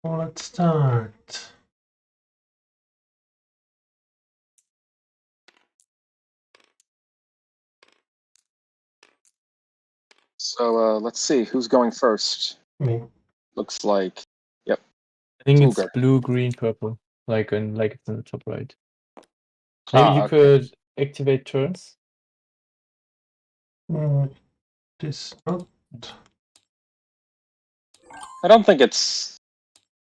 Well, let's start. So let's see who's going first. Me. Looks like, yep. I think it's Luger. blue, green, purple, like it's in the top right. Maybe you okay. could activate turns. This not. I don't think it's.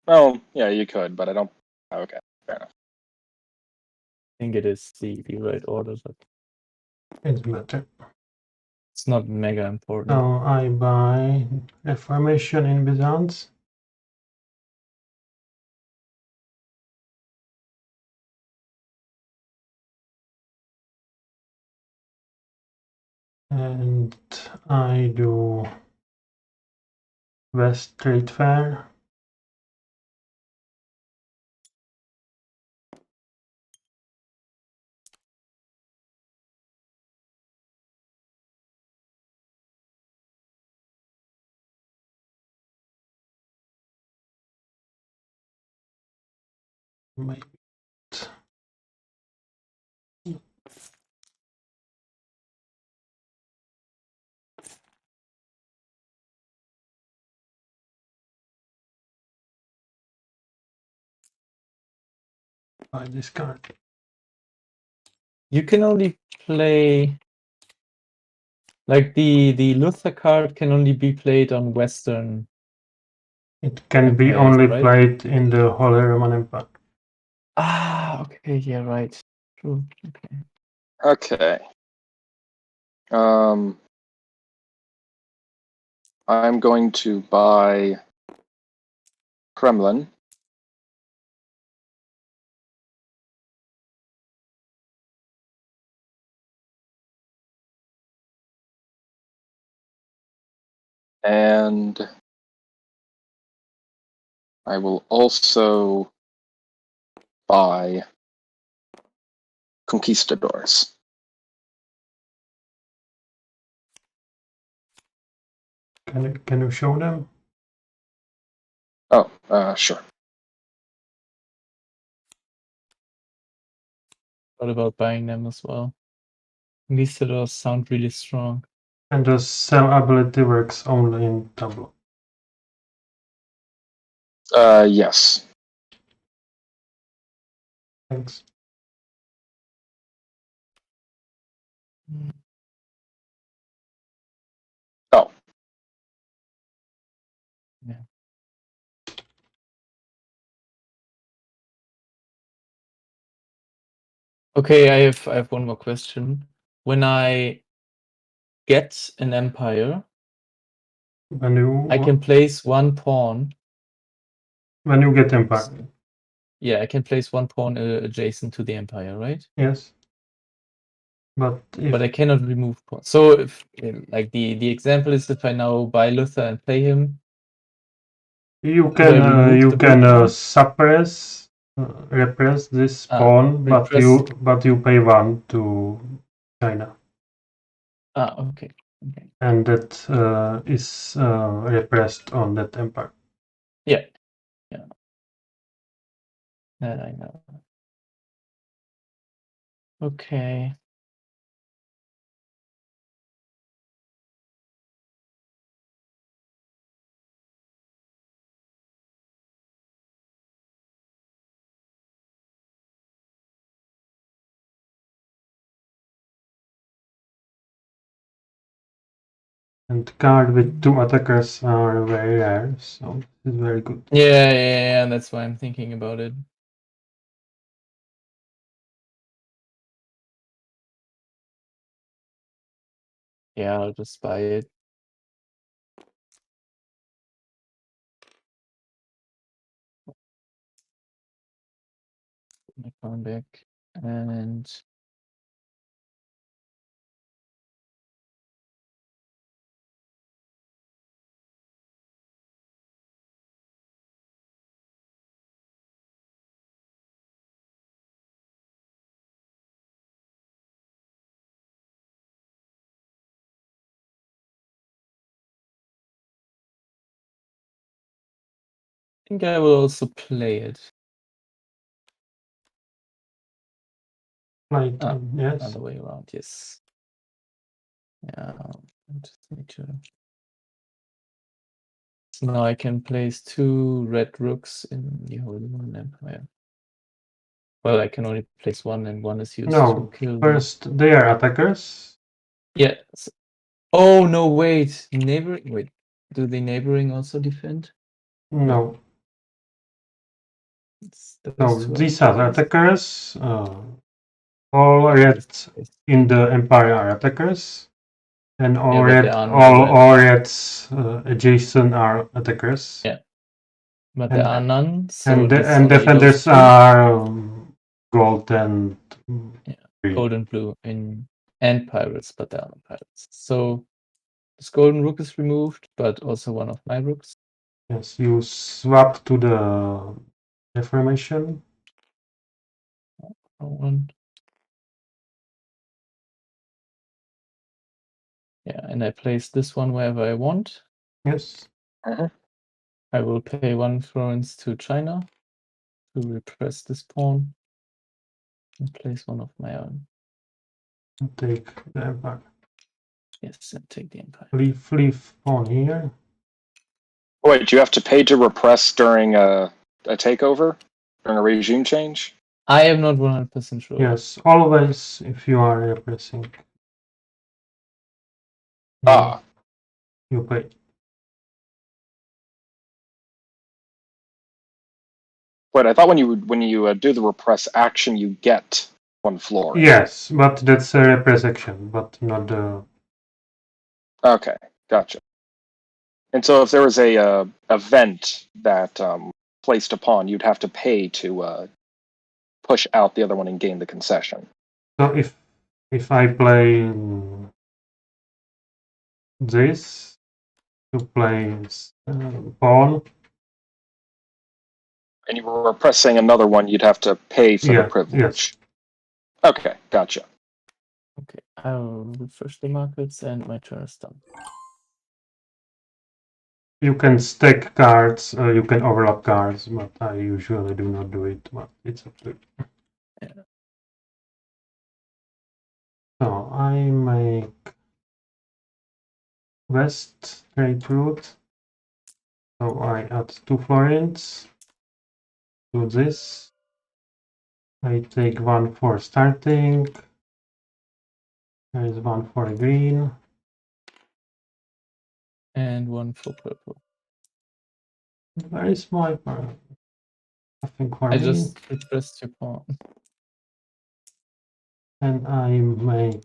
Well, yeah, you could, but I don't. Okay, fair enough. I think it is the right order, but It's better. it's not mega important. So I buy Reformation in Byzance. And I do West Trade Fair. Maybe. Buy this card. You can only play like the Luther card can only be played on Western. It can be Empires, only right? played in the Holy Roman Empire. Ah, okay, yeah, right. True. Okay. Okay. I'm going to buy Kremlin. And I will also buy Conquistadors. Can you show them? Oh, sure. Thought about buying them as well. These sort sound really strong. And the sell ability works only in Tableau. Yes. Thanks. Oh. Yeah. Okay, I have one more question. When I get an empire, I can place one pawn. When you get empire. Yeah, I can place one pawn adjacent to the empire, right? Yes. But I cannot remove pawns. So if like the example is if I now buy Luther and play him, you can suppress repress this pawn, repress. but you pay one to China. Okay. And that is repressed on that empire. Yeah. That I know. Okay. And card with two attackers are very rare, so it's very good. Yeah, that's why I'm thinking about it. Yeah, I'll just buy it. Put my pawn back and think I will also play it. Like, yes. Other way around, yes. Yeah, just need to. So now I can place 2 red rooks in the Holy Roman Empire. Well, I can only place 1, and 1 is used to kill. First, they are attackers. Yeah. Oh no! Wait, neighboring. Wait, do the neighboring also defend? No. No, these are attackers. All red in the empire are attackers, and all reds adjacent are attackers. Yeah, but there are none. So and defenders are gold and green. Gold and blue and pirates, but there are no pirates. So this golden rook is removed, but also one of my rooks. Yes, you swap to the Reformation. One. Yeah, and I place this one wherever I want. Yes. I will pay 1 florins to China to repress this pawn and place one of my own. Take the empire. Yes, and take the empire. Leave pawn here. Wait, do you have to pay to repress during a takeover? During a regime change? I am not 100% sure. Yes, always if you are repressing. You pay. Wait, I thought when you do the repress action, you get 1 florin. Yes, but that's a repress action, but not the. Okay, gotcha. And so if there was a event that placed a pawn, you'd have to pay to push out the other one and gain the concession. So if I play this to play pawn, and you were repressing another one, you'd have to pay for the privilege. Yes. Okay, gotcha. Okay, I will refresh the markets and my turn is done. You can stack cards, you can overlap cards, but I usually do not do it, but it's up to you. Yeah. So I make west trade route. So I add 2 florins to this. I take 1 for starting. There is 1 for green. And 1 for purple. Very small part. Nothing for me. I just repressed your pawn. And I make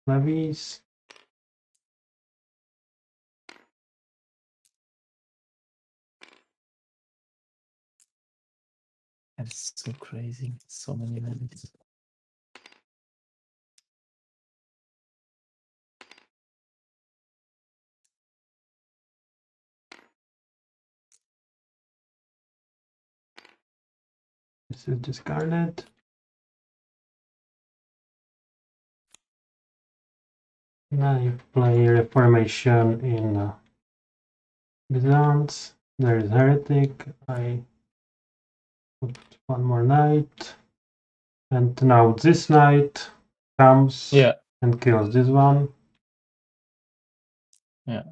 levies. That's so crazy. So many levies. This is discarded. Now I play Reformation in Byzance. There is Heretic. I put 1 more knight. And now this knight comes and kills this one. Yeah.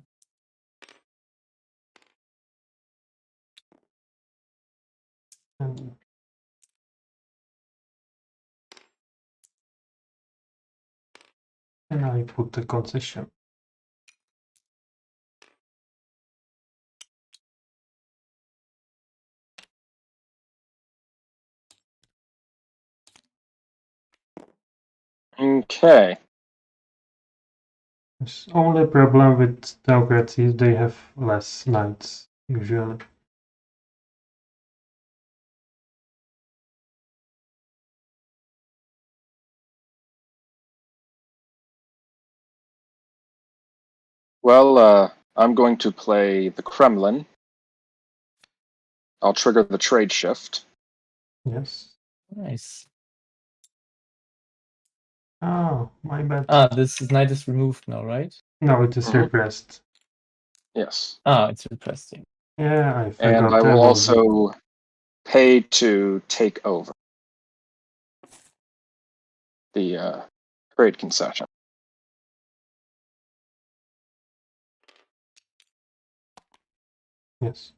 And I put the concession. Okay. The only problem with theocracy is they have less knights, usually. Well, I'm going to play the Kremlin. I'll trigger the trade shift. Yes. Nice. Oh, my bad. This knight is removed now, right? No, it is repressed. Yes. It's repressed. Yeah, I forgot. And I will also pay to take over the trade concession. Yes.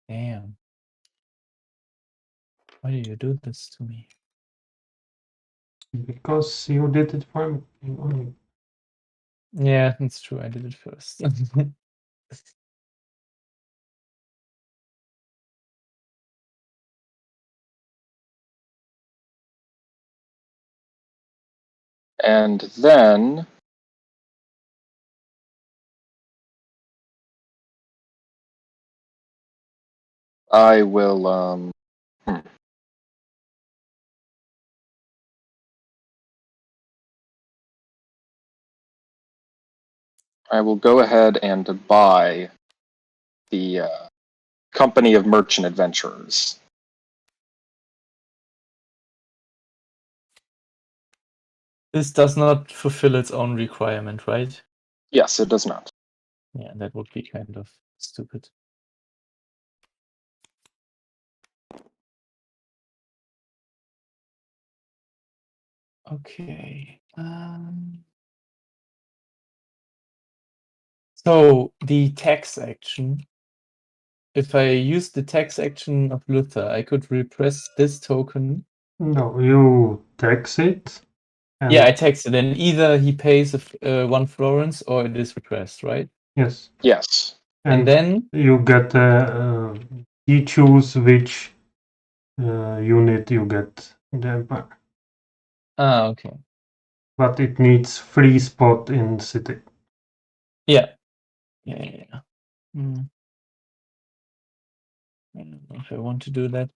Damn. Why do you do this to me? Because you did it for me. Yeah, that's true. I did it first. And then I will I will go ahead and buy the Company of Merchant Adventurers. This does not fulfill its own requirement, right? Yes, it does not. Yeah, that would be kind of stupid. Okay. So the tax action. If I use the tax action of Luther, I could repress this token. No, you tax it. Yeah, I tax it, and either he pays 1 florins or it is repressed, right? Yes. Yes. And then you get you choose which unit you get in the empire. Ah, okay. But it needs free spot in city. Yeah. Yeah. I don't know if I want to do that.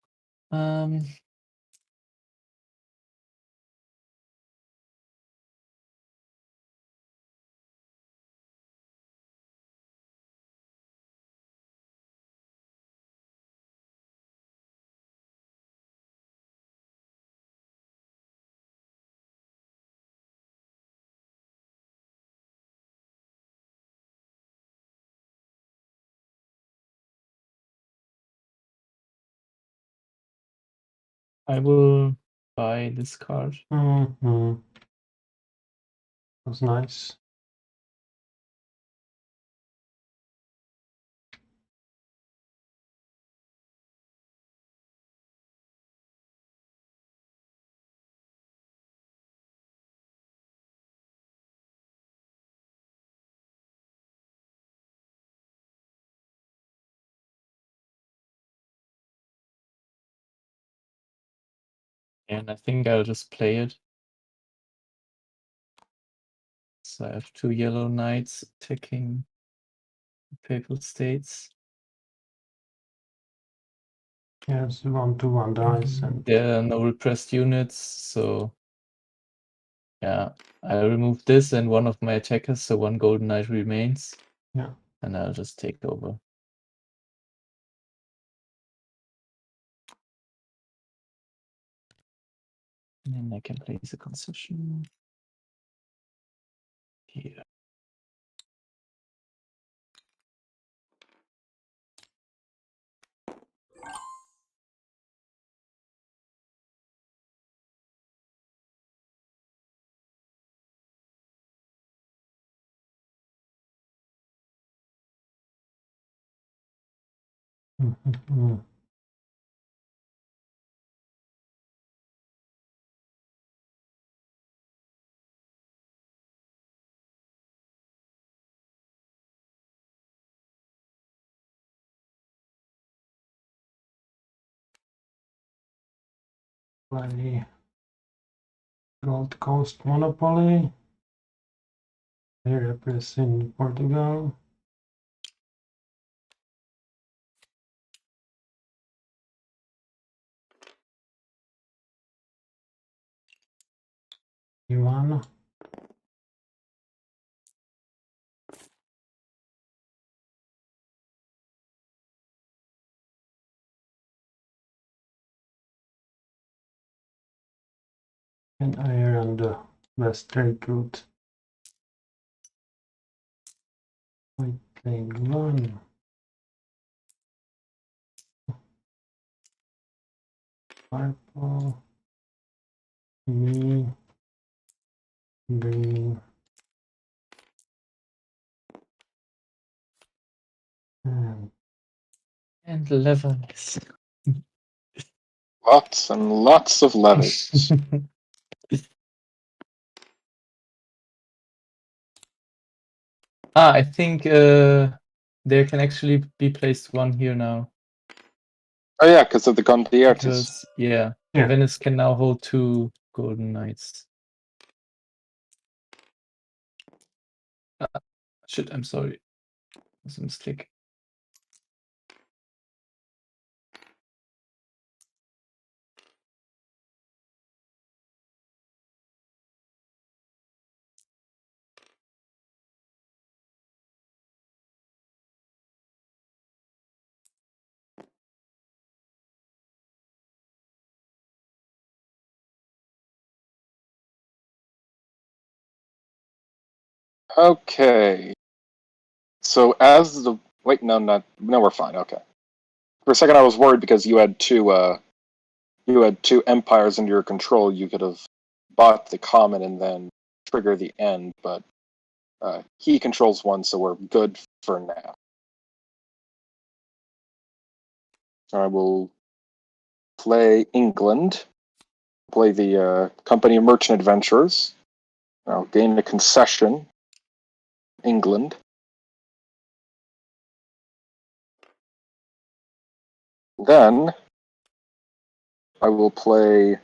I will buy this card. Mm-hmm. That's nice. And I think I'll just play it. So I have 2 yellow knights attacking Papal States. Yes, 1/1 dice. And there are no repressed units, so yeah, I remove this and one of my attackers, so 1 golden knight remains. Yeah. And I'll just take over. And I can place a concession here. Mm-hmm. Play Gold Coast Monopoly. They represent Portugal. Yuan. And Ireland, West Trade Route. White playing one. purple, me, green, And levels. Lots and lots of levels. I think there can actually be placed one here now. Oh yeah, because of the Condiertes. Because, yeah, Venice can now hold 2 golden knights. Shit, I'm sorry. That's a mistake. Okay. So as the wait, no, we're fine. Okay. For a second, I was worried because you had two empires under your control. You could have bought the common and then trigger the end, but he controls one, so we're good for now. I will play England. Play the Company of Merchant Adventurers. I'll gain a concession. England. Then I will play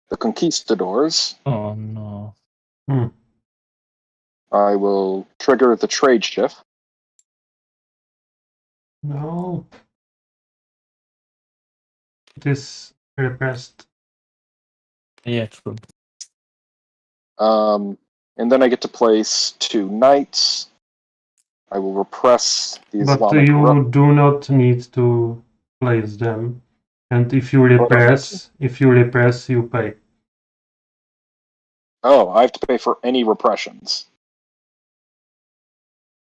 the Conquistadors. Oh no. I will trigger the trade shift. No. It is repressed. Yeah, true. And then I get to place 2 knights. I will repress the But Islamic. you do not need to place them. And if you repress, you pay. Oh, I have to pay for any repressions.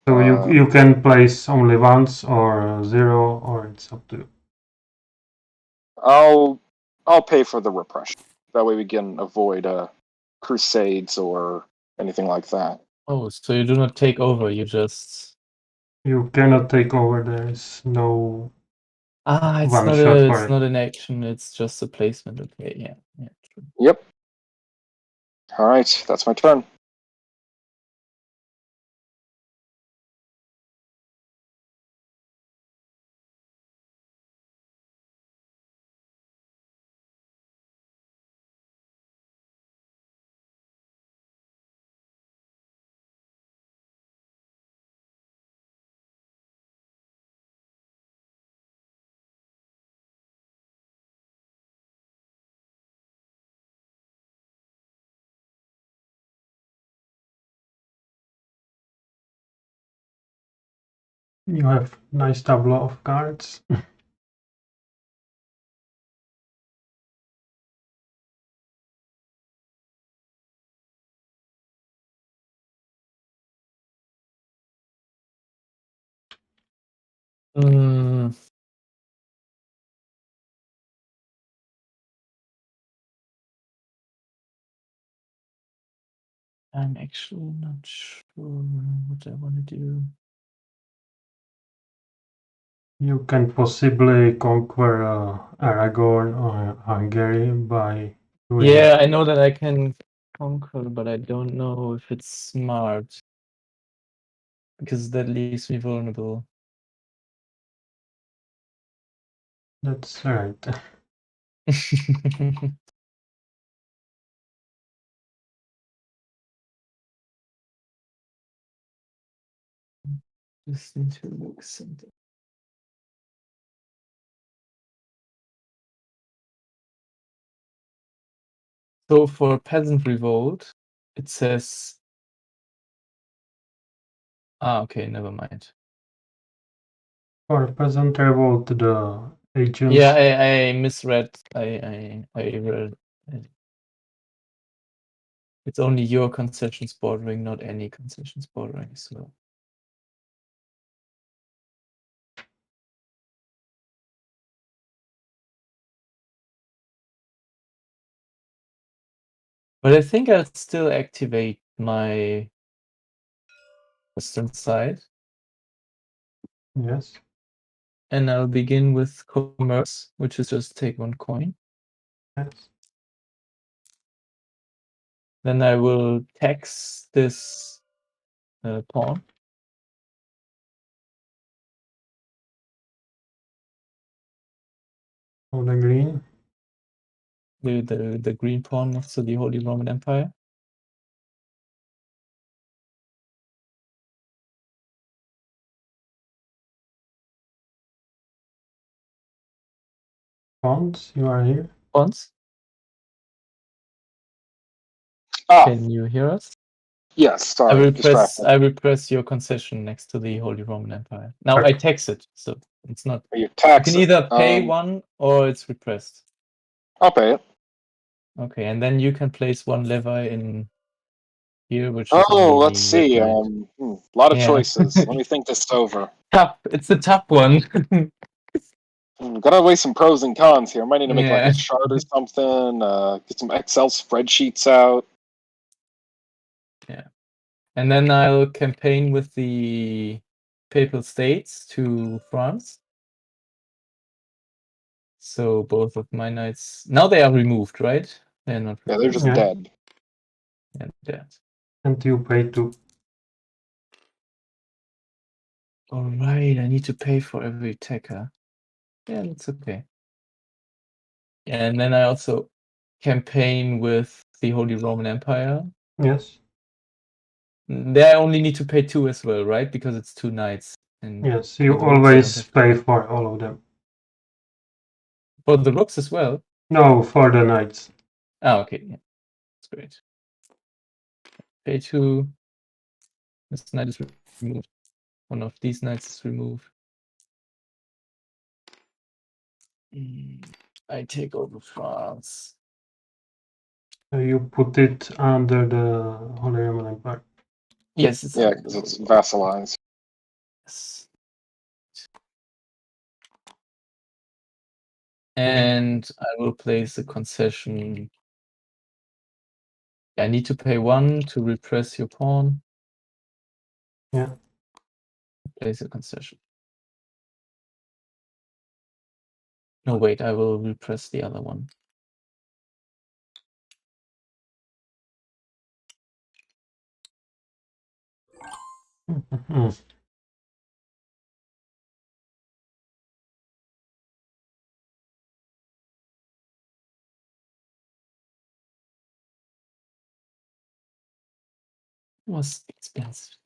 So you can place only once or 0, or it's up to you. I'll pay for the repression. That way we can avoid crusades or anything like that. Oh, so you do not take over, you just... You cannot take over, there is no it's one not shot for it's it. not an action, it's just a placement. Okay, yeah, true. Yep. Alright, that's my turn. You have nice tableau of cards. I'm actually not sure what I want to do. You can possibly conquer Aragon or Hungary by doing Yeah, I know that I can conquer, but I don't know if it's smart. Because that leaves me vulnerable. That's right. Just need to look something. So for Peasant Revolt, it says... okay, never mind. For Peasant Revolt, the agents... Yeah, I misread. I read. It's only your concessions bordering, not any concessions bordering, so... But I think I'll still activate my Western side. Yes. And I'll begin with commerce, which is just take 1 coin. Yes. Then I will tax this pawn. Oh, the green. The green pawn next to the Holy Roman Empire. Pawns, you are here. Pawns. Ah, Can you hear us? yes, I sorry, will distracted. press your concession next to the Holy Roman Empire. Now Okay. I tax it, so it's not. You You tax can it. either pay 1 or it's repressed. I'll pay it. Okay, and then you can place 1 levy in here, which is Oh, only let's the red see. knight. A lot of Yeah. choices. Let me think this over. Tough. It's a tough one. Gotta weigh some pros and cons here. Might need to make like Yeah. a chart or something. Get some Excel spreadsheets out. Yeah. And then I'll campaign with the Papal States to France. So both of my knights now they are removed, right? They're not. Yeah, they're just Yeah. dead. And dead. And you pay 2. All right, I need to pay for every attacker. Yeah, that's okay. And then I also campaign with the Holy Roman Empire. Yes. There I only need to pay 2 as well, right? Because it's 2 knights. And Yes, you for the rooks, I don't always have to pay for all of them. For the rooks as well? No, for the knights. Ah, okay. Yeah. That's great. Pay 2. This knight is removed. One of these knights is removed. I take over France. You put it under the Holy Roman Empire. Yes, it's Yeah, because it's vassalized. Yes. And I will place a concession. I need to pay 1 to repress your pawn. Yeah. Place a concession. No, wait, I will repress the other one. It was expensive.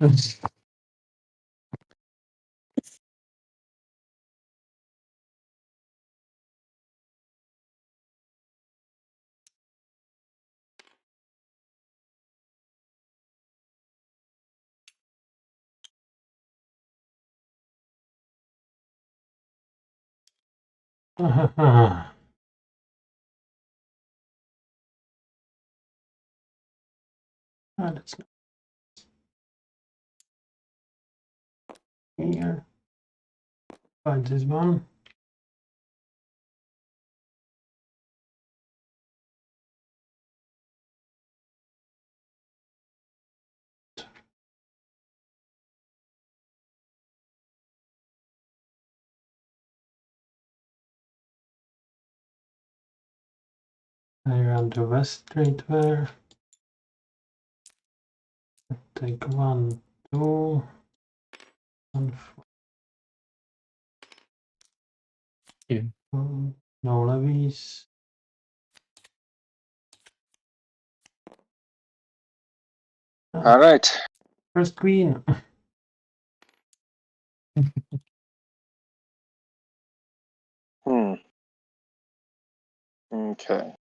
That's not here. Find this one. I run the west straight there. Take 1, 2, and 4. No levies. All right. First queen. Okay.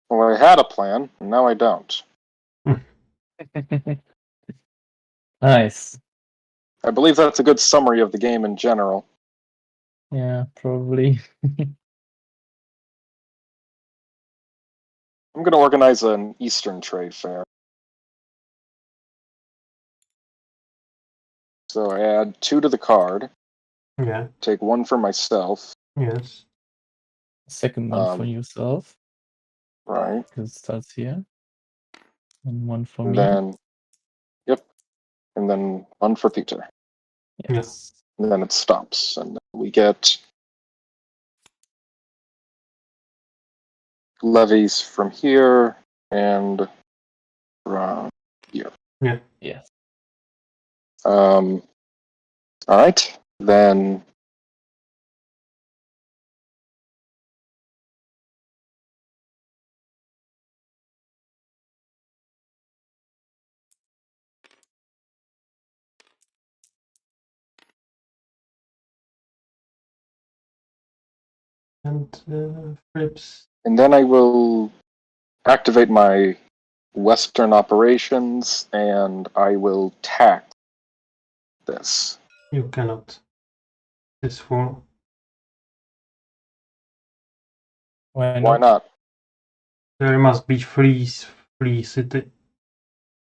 Well, I had a plan, and now I don't. Nice. I believe that's a good summary of the game in general. Yeah, probably. I'm going to organize an Eastern trade fair. So I add 2 to the card. Yeah. Take 1 for myself. Yes. Second one for yourself. Right. Because it starts here. And 1 for And me. then, yep. And then 1 for Peter. Yes. And then it stops. And we get levies from here and from here. Yeah. Yes. All right. Then And Frips. and then I will activate my Western operations, and I will tax this. You cannot. This for. Why Why not? not? There must be free city.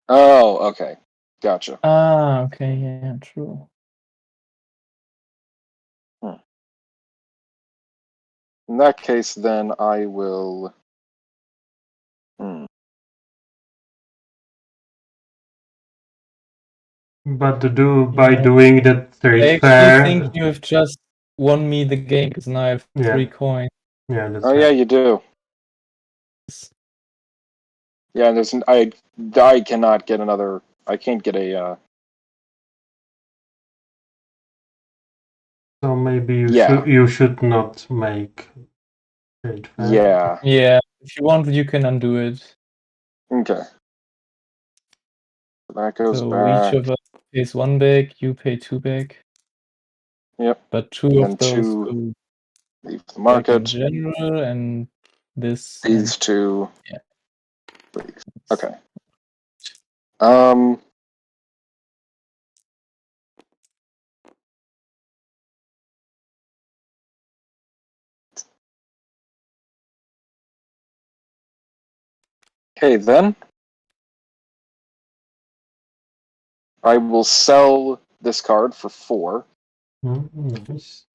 Oh, okay. Gotcha. Ah, okay, yeah, true. In that case, then I will. But by doing that I trade actually fair. think you have just won me the game because now I have 3 coins. Yeah, that's Oh, yeah, you do. Yeah, there's I cannot get another. I can't get a. So maybe you should not make trade fair. Yeah. Yeah, if you want, you can undo it. Okay. That goes so back. each of us pays 1 back, you pay 2 back. Yep. But 2 and of those 2 go leave the back in market. general, and this. These 2. Yeah. Leave. Okay. Um. Okay, then I will sell this card for 4. Nice.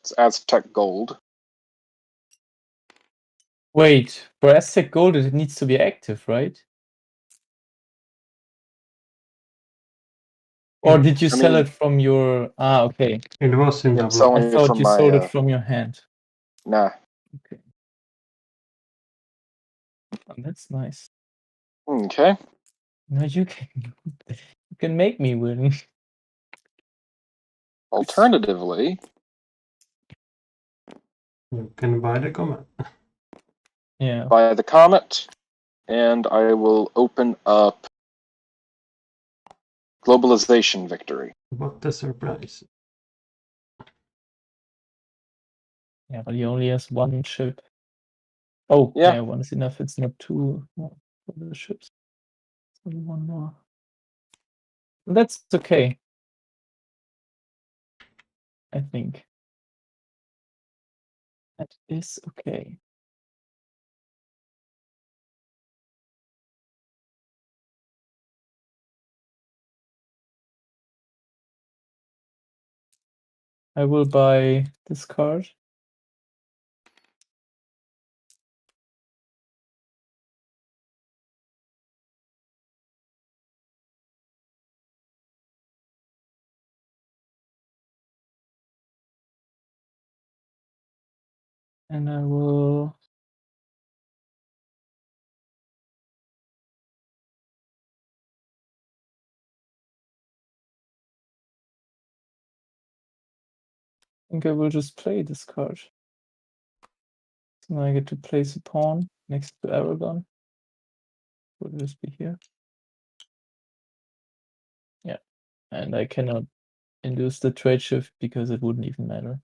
It's Aztec gold. Wait, for Aztec gold, it needs to be active, right? Or did you sell it from your? Ah, okay. It was in I'm the selling I it thought from you my. sold it from your hand. Nah. Okay. Oh, that's nice. Okay. Now you can make me win. Alternatively, you can buy the comet. Yeah. Buy the comet, and I will open up globalization victory. What a surprise. Yeah, but he only has 1 ship. Oh, yeah, 1 is enough. It's not 2 for the ships. It's only 1 more. That's okay. I think. That is okay. I will buy this card. And I will. I think I will just play this card. So now I get to place a pawn next to Aragon. Will this be here? Yeah. And I cannot induce the trade shift because it wouldn't even matter.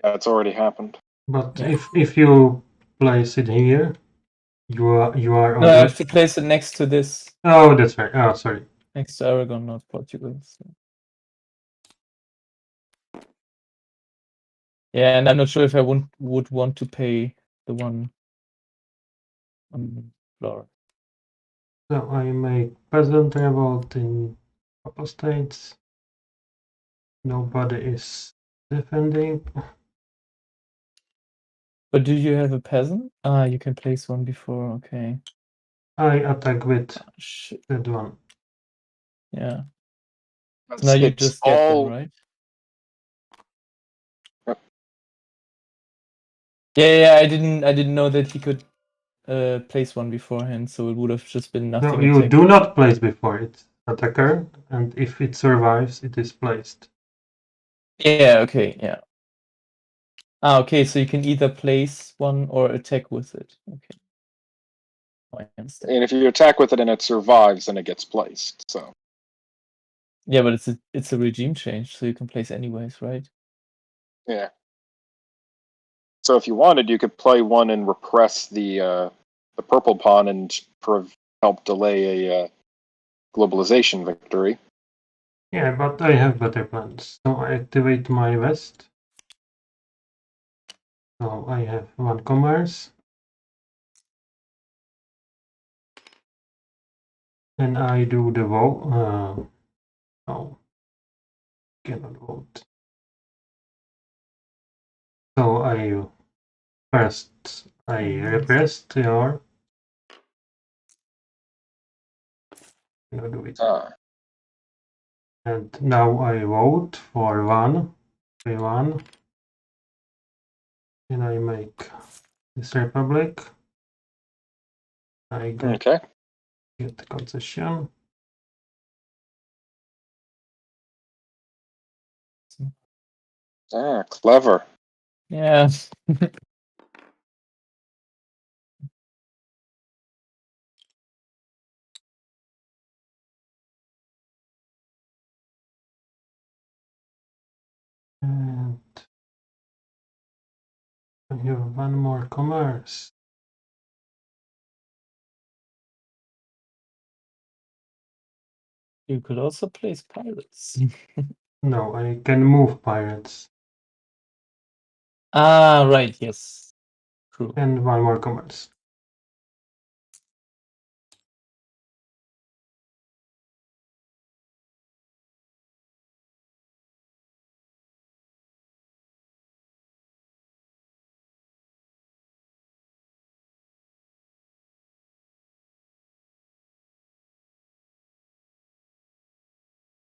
Yeah, it's already happened. But if you place it here, you are No, I have to place it next to this. Oh, that's right. Oh, sorry. Next to Aragon, not Portugal. So. Yeah, and I'm not sure if I would want to pay the 1 on the floor. So I make peasant revolt in couple states. Nobody is defending. But do you have a peasant? Ah, you can place one before. Okay. I attack with Shit. that one. Yeah. So now you just get them, right? Yeah. I didn't know that he could place one beforehand, so it would have just been nothing. No, you do not place before it. Attacker, and if it survives, it is placed. Yeah. Okay. Yeah. Okay. So you can either place one or attack with it. Okay. I understand. And if you attack with it and it survives, then it gets placed. So. Yeah, but it's a regime change, so you can place anyways, right? Yeah. So if you wanted, you could play one and repress the purple pawn and help delay a globalization victory. Yeah, but I have better plans. So I activate my vest. So I have one commerce. And I do the vote. No, cannot vote. So I repressed your. Do it. And now I vote for one. And I make this republic. I get the concession. Clever. Yeah. And I have one more commerce. You could also place pirates. No, I can move pirates. Ah, right, yes. True. And one more commerce.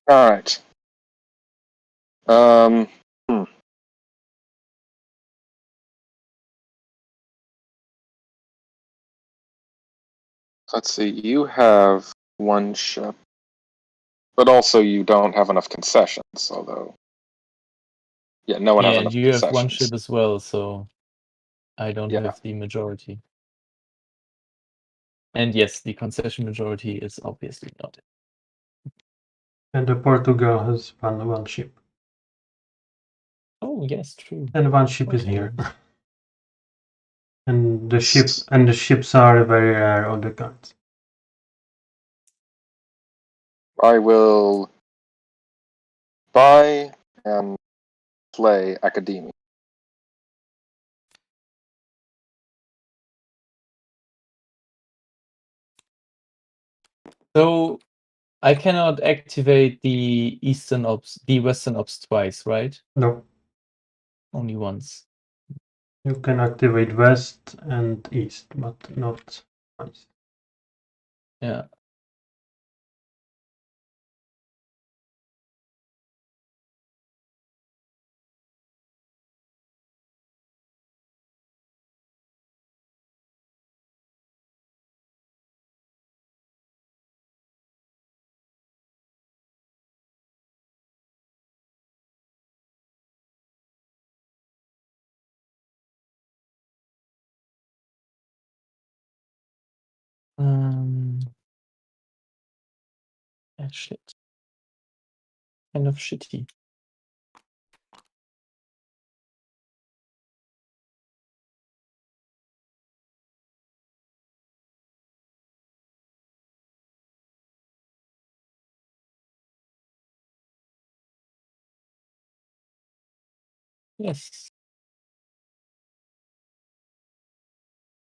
All right. Let's see. You have one ship, but also you don't have enough concessions. Although, yeah, no one has enough you concessions. have one ship as well, so I don't have the majority. And yes, the concession majority is obviously not. And the Portugal has one ship. Oh yes, true. And one ship is here. And the ships are very rare on the cards. I will buy and play Academia. So I cannot activate the Western Ops twice, right? No. Only once. You can activate West and East, but not East. Yeah. Shit. Kind of shitty. Yes.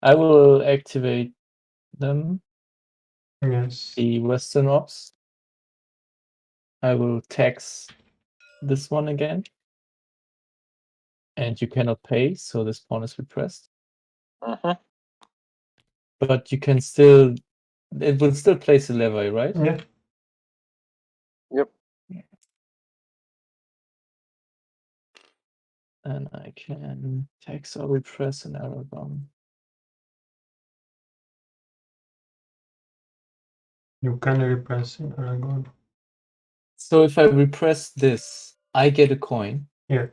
I will activate them. Yes. The Western ops. I will tax this one again. And you cannot pay, so this pawn is repressed. But you can still, it will still place a levy, right? Yeah. Yep. And I can tax or repress an Aragon. You can repress in Aragon. So if I repress this, I get a coin. Yeah.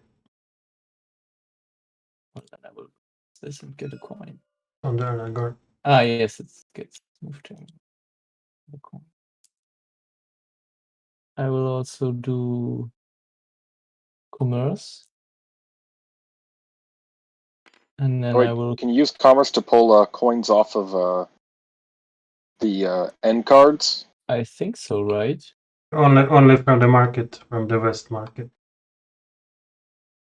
Well, then I will repress this and get a coin. On the Aragon. Ah, yes, it gets moved to the coin. I will also do commerce. And then I will. Can you use commerce to pull coins off of the end cards? I think so, right? Only from the market, from the West market.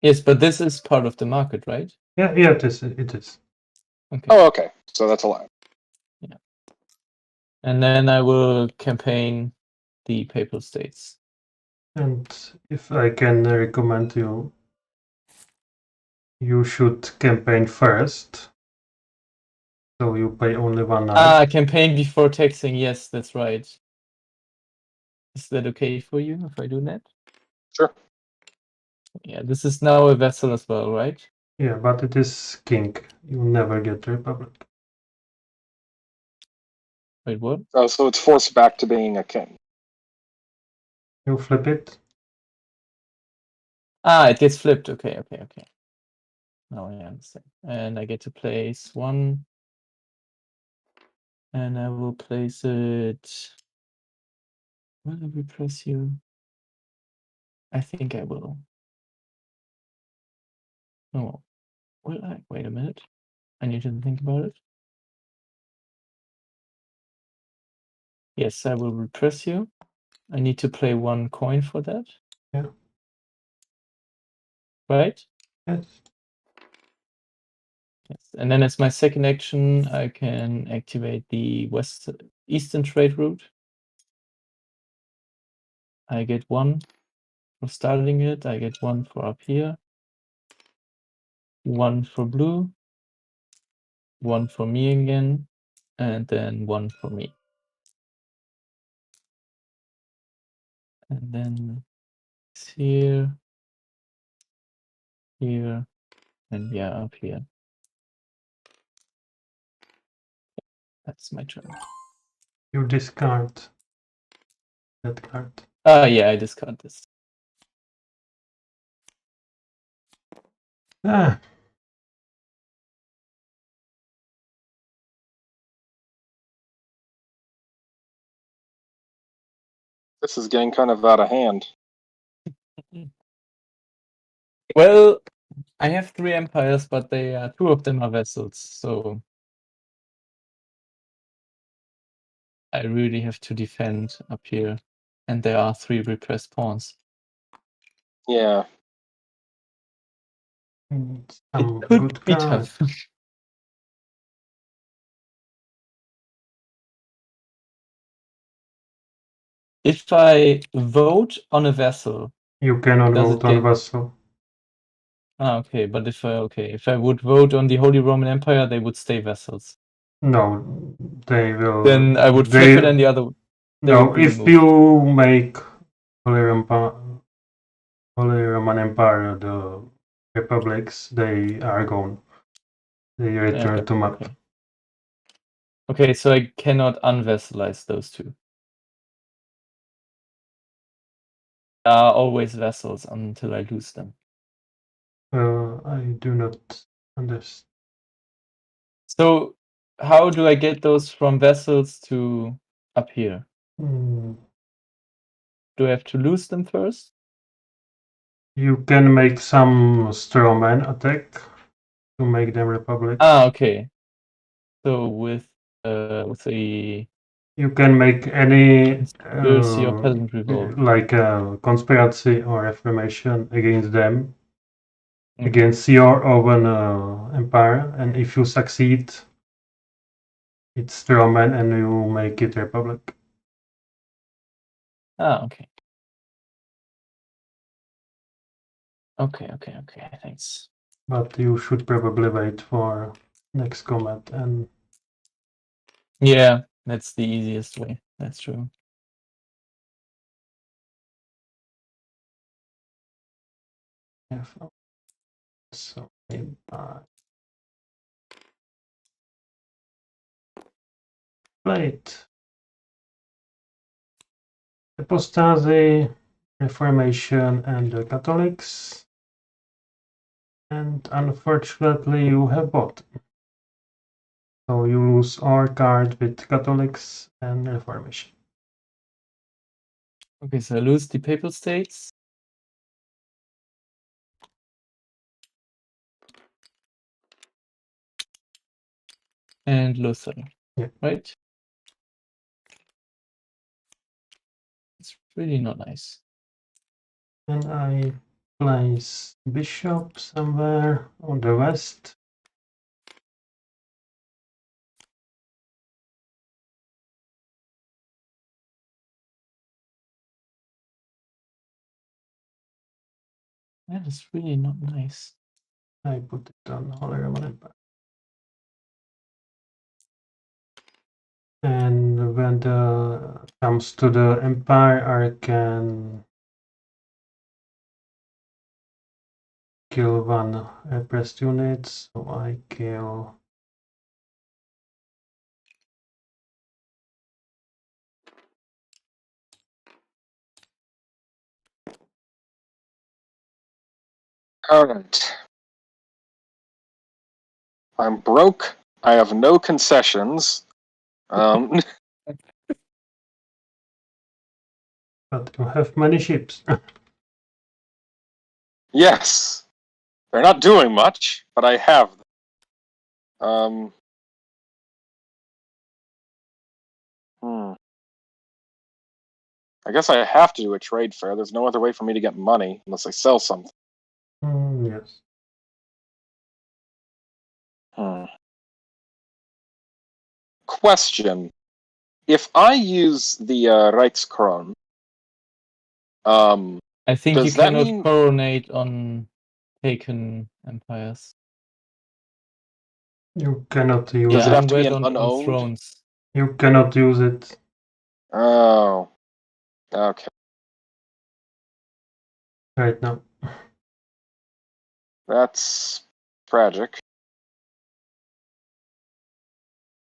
Yes, but this is part of the market, right? Yeah, it is. It is. Okay. Oh, okay. So that's allowed. Yeah. And then I will campaign the Papal States. And if I can recommend you, you should campaign first. So you pay only 1 night. Ah, campaign before taxing. Yes, that's right. Is that okay for you if I do that? Sure. Yeah, this is now a vassal as well, right? Yeah, but it is king. You never get Republic. Wait, what? Oh, so it's forced back to being a king. You flip it. Ah, it gets flipped. Okay. Now I understand. And I get to place one. And I will place it. Will I repress you? I think I will. Oh, will I? Wait a minute. I need to think about it. Yes, I will repress you. I need to play 1 coin for that. Yeah. Right? Yes. Yes. And then as my second action, I can activate the Eastern trade route. I get 1 for starting it. I get 1 for up here. 1 for blue. 1 for me again. And then 1 for me. And then it's here. Here. And yeah, up here. That's my turn. You discard that card. Yeah, I discard this. Ah. This is getting kind of out of hand. Well, I have 3 empires, but 2 of them are vassals, so I really have to defend up here. And there are 3 repressed pawns. Yeah. It could be tough. If I vote on a vassal, you cannot vote on vassal. Ah, okay. But if I would vote on the Holy Roman Empire, they would stay vassals. No, they will. Then I would flip it, and the other. No, if you make Holy Roman Empire the republics, they are gone. They return to map. Okay, so I cannot unvassalize those 2. Are always vassals until I lose them. I do not understand. So, how do I get those from vassals to up here? Do I have to lose them first? You can make some strawman attack to make them republics. Ah, okay. So with a. You can make any conspiracy or peasant revolt, like a conspiracy or reformation against them, against your own empire, and if you succeed, it's Roman and you make it Republic. Ah, okay. Okay, thanks. But you should probably wait for next comment and... Yeah, that's the easiest way. That's true. So, plate. Apostasy, Reformation, and the Catholics. And unfortunately, you have both. So you lose our card with Catholics and Reformation. Okay, so I lose the Papal States. And Luther. Yeah. Right? It's really not nice. And I place Bishop somewhere on the west. That is really not nice. I put it on Holy Roman Empire. And when it comes to the Empire, I can kill one repressed unit, so I kill Alright. I'm broke. I have no concessions. But you have many ships. Yes. They're not doing much, but I have them. I guess I have to do a trade fair. There's no other way for me to get money unless I sell something. Yes. Question. If I use the Reichskron, I think does you that cannot mean... coronate on taken empires. You cannot use Does it have to be unwed an on unowned? thrones. You cannot use it. Oh. Okay. Right now. That's tragic.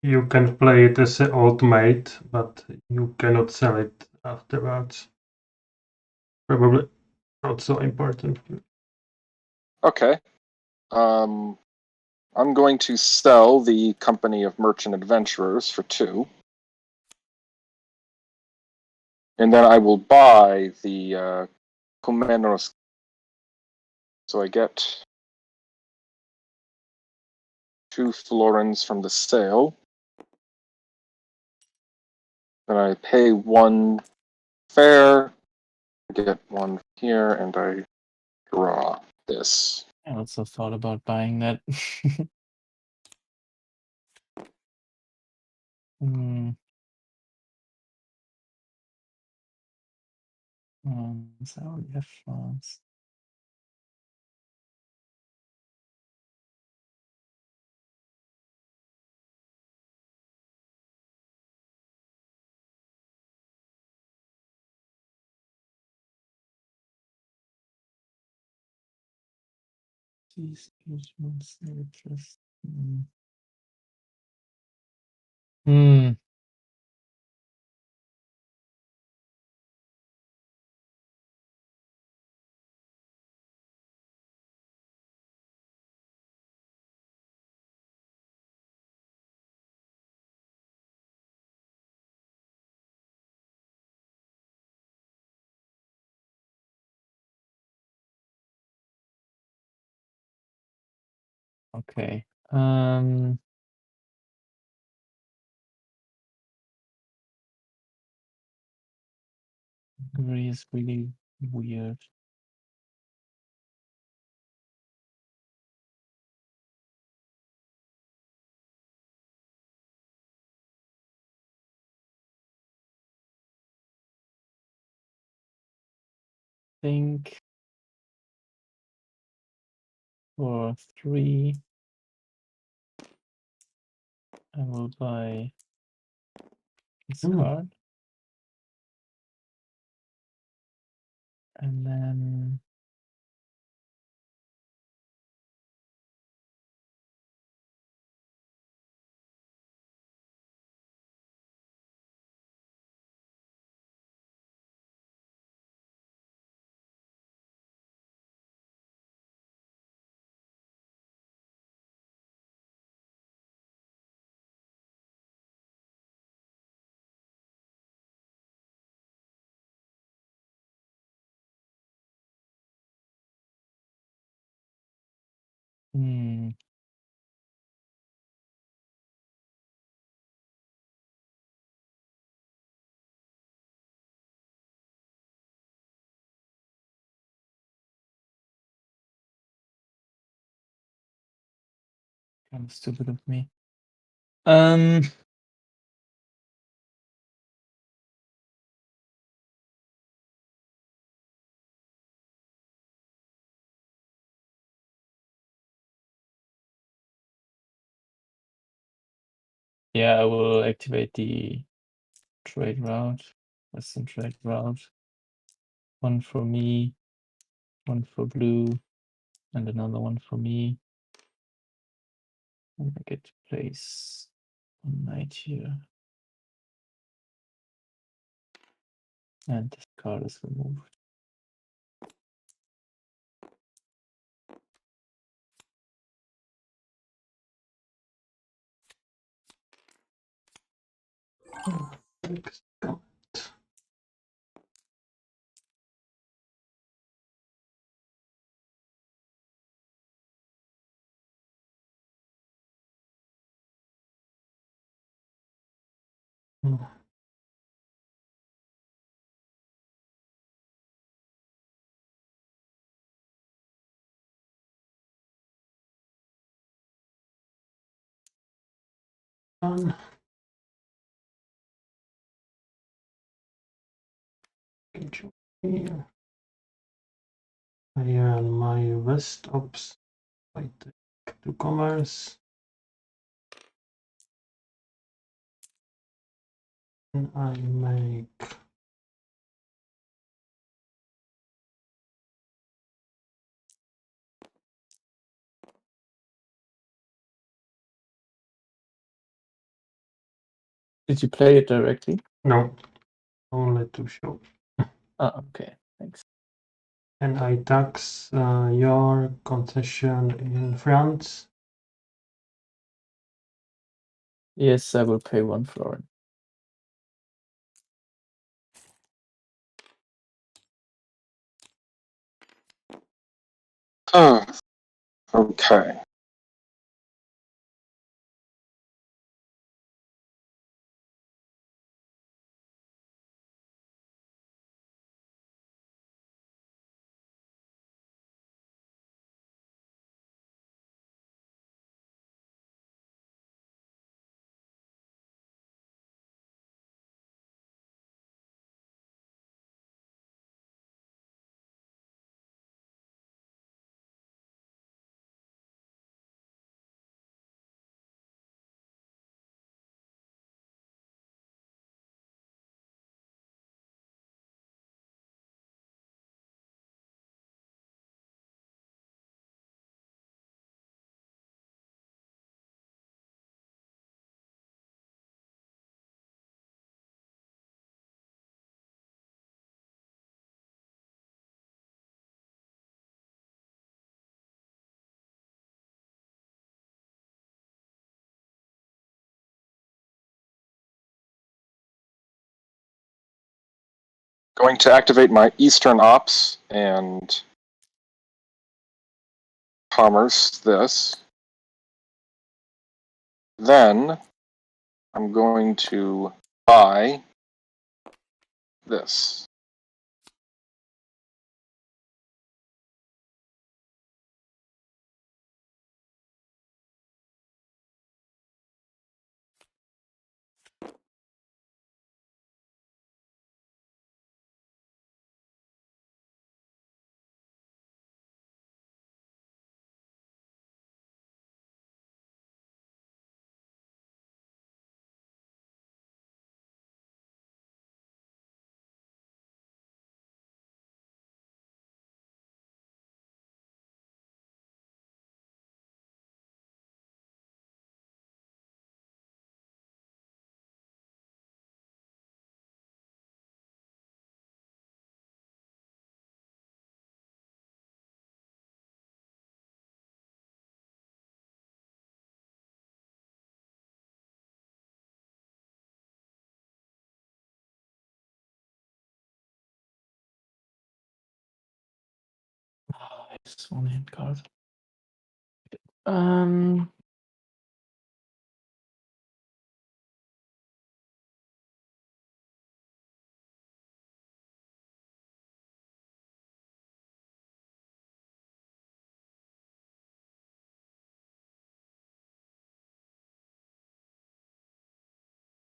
You can play it as an ultimate, but you cannot sell it afterwards. Probably not so important. Okay. I'm going to sell the Company of Merchant Adventurers for 2. And then I will buy the Kumenos. So I get 2 florins from the sale. Then I pay 1 fair, get 1 here, and I draw this. I also thought about buying that. So I already have France. These ones are just. Okay. Hungary is really weird. think for 3, I will buy this card. And then kind of stupid of me. Yeah, I will activate the trade route, Western trade route. 1 for me, 1 for blue, and another 1 for me. And I get to place 1 knight here. And this card is removed. Here. I earn my West Ops. I take to commerce. And I make Did you play it directly? no, only to show. Okay, thanks. And I tax your concession in France. Yes, I will pay 1 florin. Okay. Going to activate my Eastern Ops and commerce this. Then I'm going to buy this. this one hand card.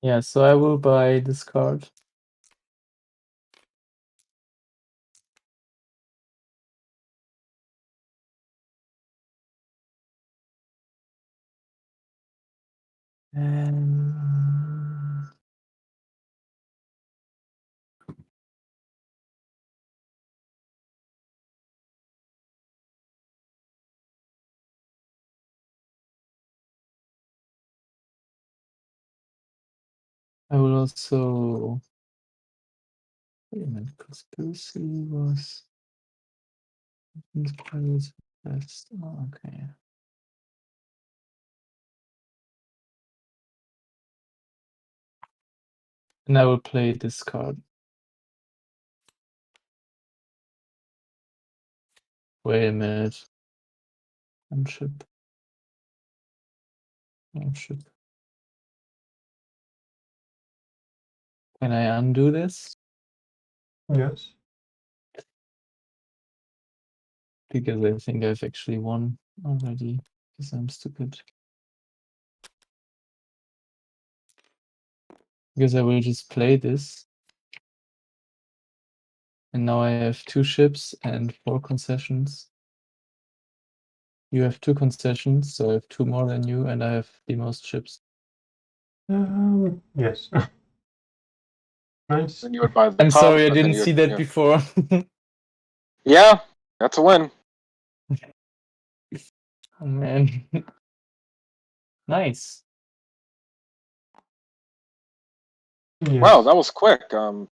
Yeah, so I will buy this card. And I will also. Wait a minute, conspiracy was. Oh, okay. And I will play this card. Wait a minute. Unship. Unship. Can I undo this? Yes. Because I think I've actually won already. Because I'm stupid. Because I will just play this. And now I have 2 ships and 4 concessions. You have 2 concessions, so I have 2 more than you, and I have the most ships. Yes. Nice. Then you would buy the I'm top, sorry, I but then didn't see that before. Yeah, that's a win. Oh man. Nice. Yes. Wow, that was quick. Yeah.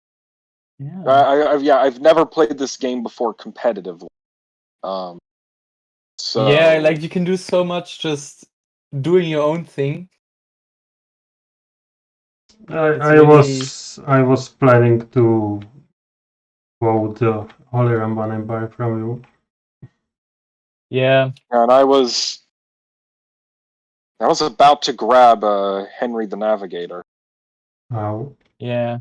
I've never played this game before competitively. So Yeah, like you can do so much just doing your own thing. I was planning to quote the Holy Ramban and buy from you. Yeah. And I was about to grab Henry the Navigator. Wow. Yeah.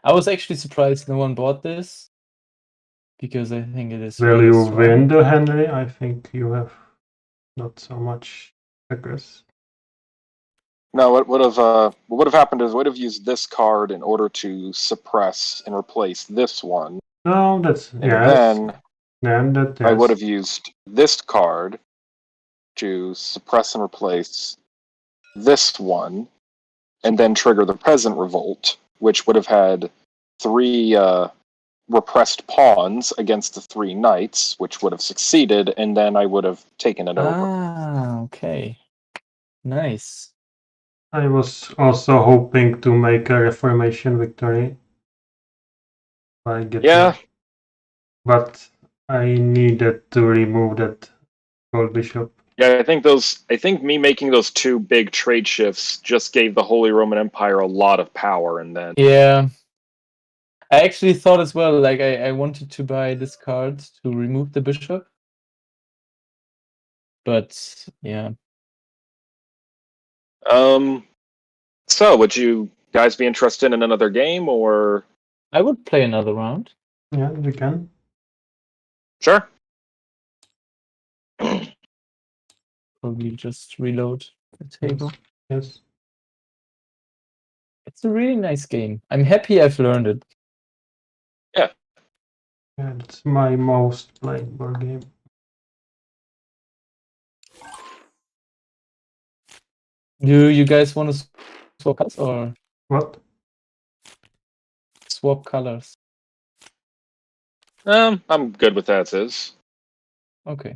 I was actually surprised no one bought this. Because I think it is Will really you strong. win the Henry? I think you have not so much checkers. No, what would have happened is I would have used this card in order to suppress and replace this one. No, that's and yes. Then that I would yes. have used this card to suppress and replace this one, and then trigger the Present Revolt, which would have had 3 repressed pawns against the 3 knights, which would have succeeded, and then I would have taken it over. Ah, okay. Nice. I was also hoping to make a Reformation victory. But I needed to remove that gold bishop. Yeah, I think me making those 2 big trade shifts just gave the Holy Roman Empire a lot of power, and then Yeah. I actually thought as well, like I wanted to buy this card to remove the bishop. But yeah. So would you guys be interested in another game, or? I would play another round. Yeah, we can. Sure. Probably just reload the table. Yes. It's a really nice game. I'm happy I've learned it. Yeah. Yeah, it's my most played board game. Do you guys want to swap colors or what? Swap colors. I'm good with that as is. Okay.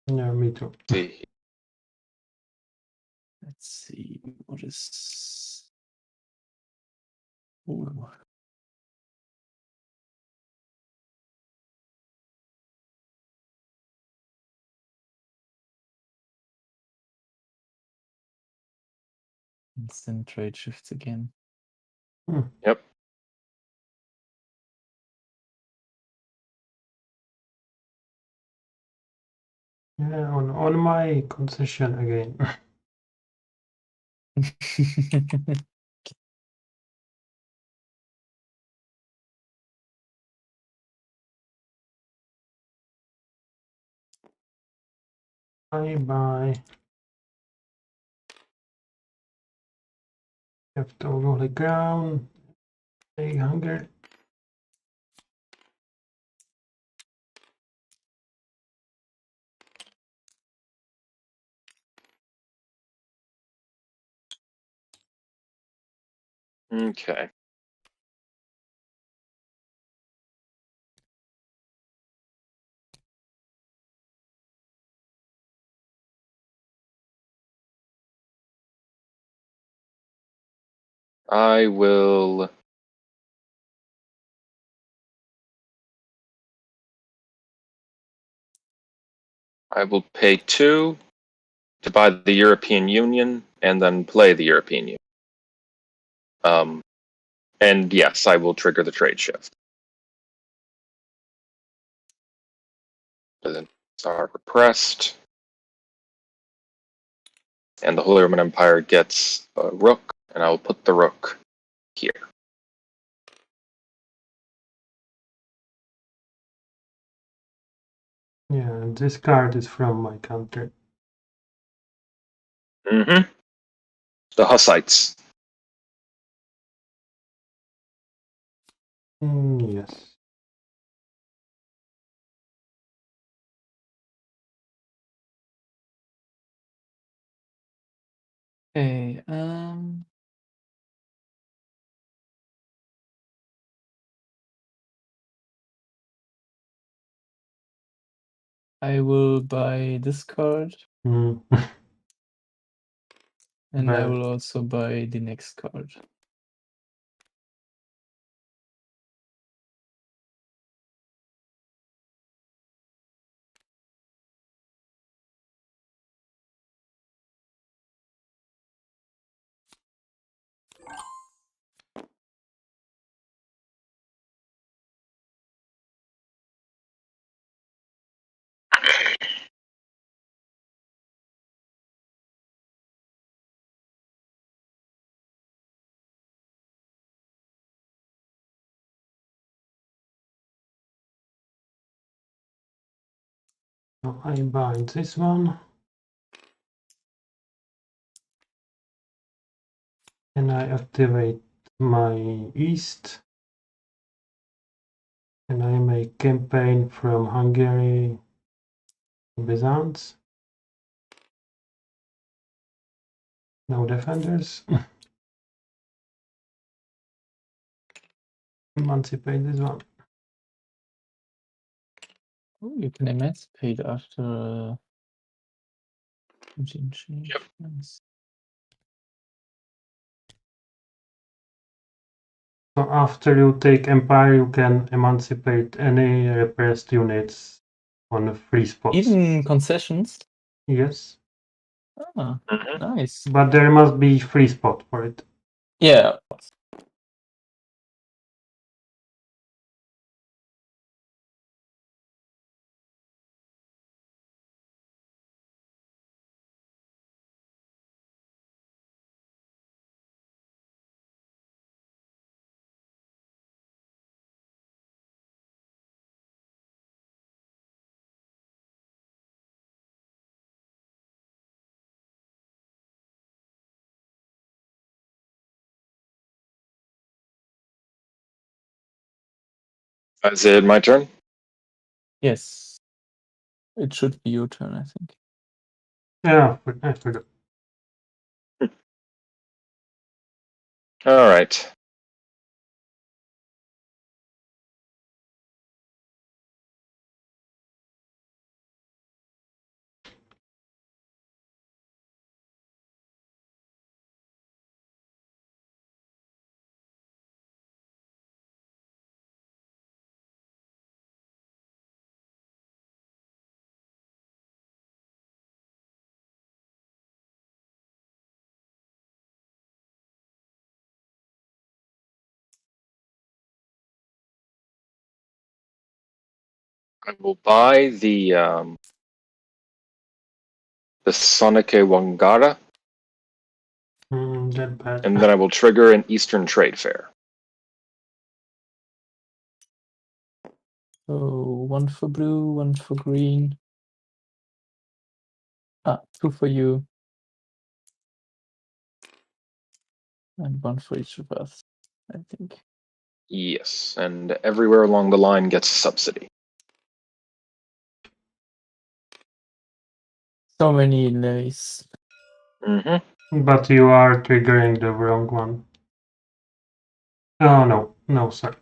Yeah, me too. See. Let's see what is. Ooh. Instant trade shifts again. Yep. Yeah, on my concession again. Bye. Have to roll the ground. Stay hungry. Okay. I will pay 2 to buy the European Union and then play the European Union. And yes, I will trigger the trade shift. Then are repressed. And the Holy Roman Empire gets a rook, and I will put the rook here. Yeah, this card is from my country. Mm-hmm. The Hussites. Yes. Okay, I will buy this card. Mm. And I will also buy the next card. So I bind this one. And I activate my east. And I make campaign from Hungary to Byzance. No defenders. Emancipate this one. Oh, you can emancipate after regime change. Yep. Nice. So after you take empire, you can emancipate any repressed units on free spots. Even concessions? Yes. Ah, nice. But there must be free spot for it. Yeah. Is it my turn? Yes. It should be your turn, I think. Yeah, I forgot. All right. I will buy the the Sonike Wangara, That bad. and then I will trigger an Eastern Trade Fair. So 1 for blue, 1 for green. 2 for you. And 1 for each of us, I think. Yes, and everywhere along the line gets a subsidy. So many lays. Mm-hmm. But you are triggering the wrong one. Oh, no, sorry.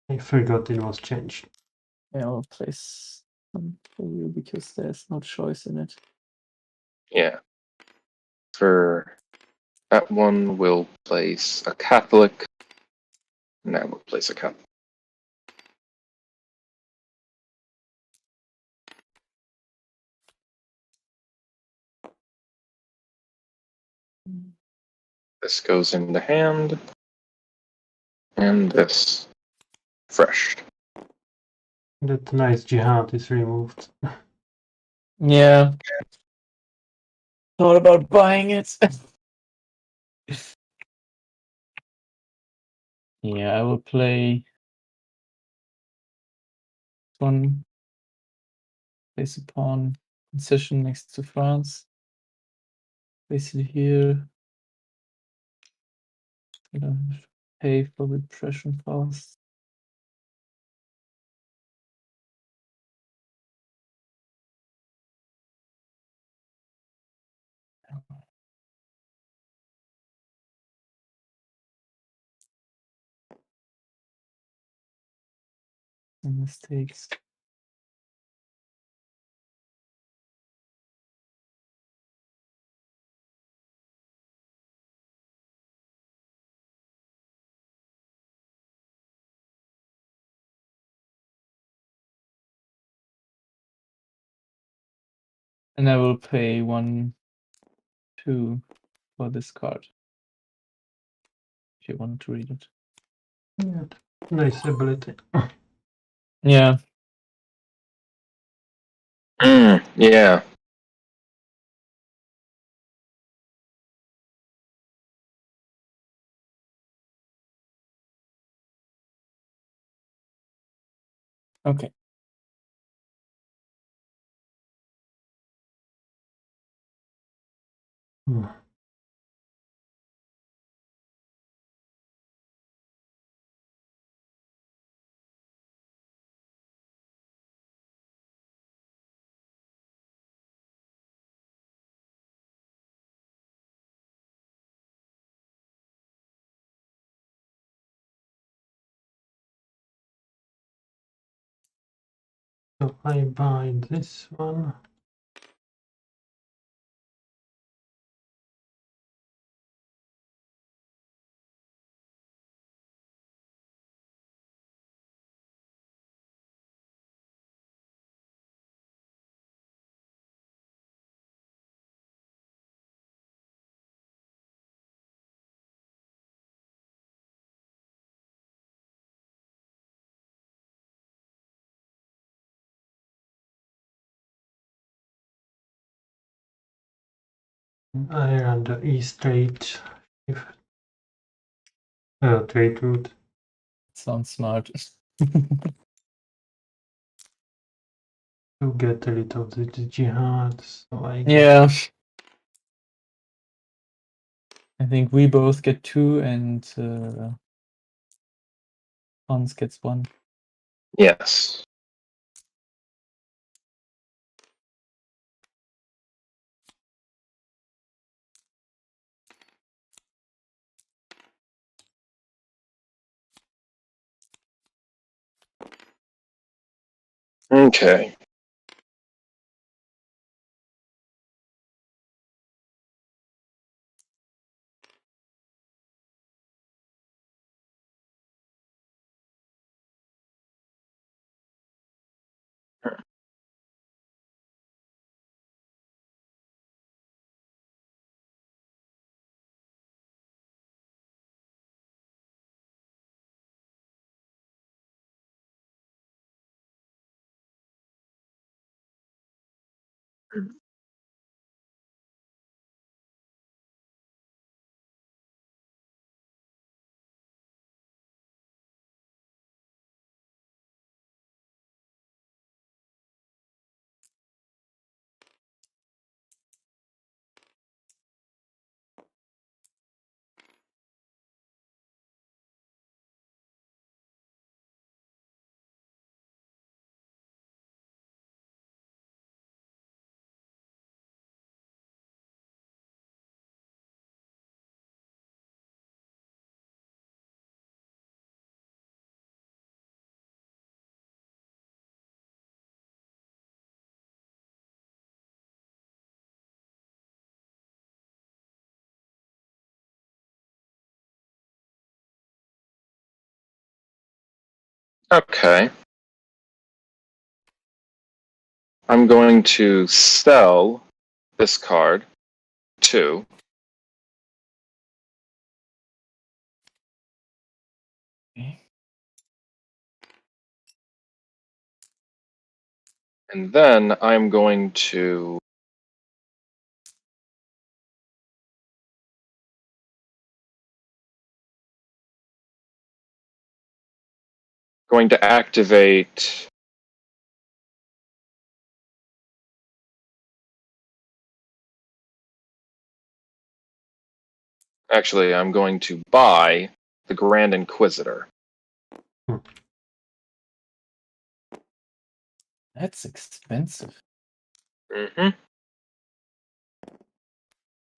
I forgot it was changed. Yeah, I'll place some for you because there's no choice in it. Yeah. For that one, we'll place a Catholic. Now we'll place a Catholic. This goes into hand. And this fresh. That nice jihad is removed. Yeah. Thought about buying it. Yeah, I will play one. Place a pawn position next to France. Place it here. Pay for repression costs. And mistakes. And I will pay 1, 2 for this card. If you want to read it. Yeah, nice ability. Yeah. Yeah. Okay. So I buy this one. I run the east trade trade route. Sounds smart. To get rid of the jihad, so I Yeah. I think we both get 2 and Hans gets 1. Yes. Okay. Okay. I'm going to sell this card to Okay. and then I'm going to activate actually I'm going to buy the Grand Inquisitor. That's expensive. Mm-hmm.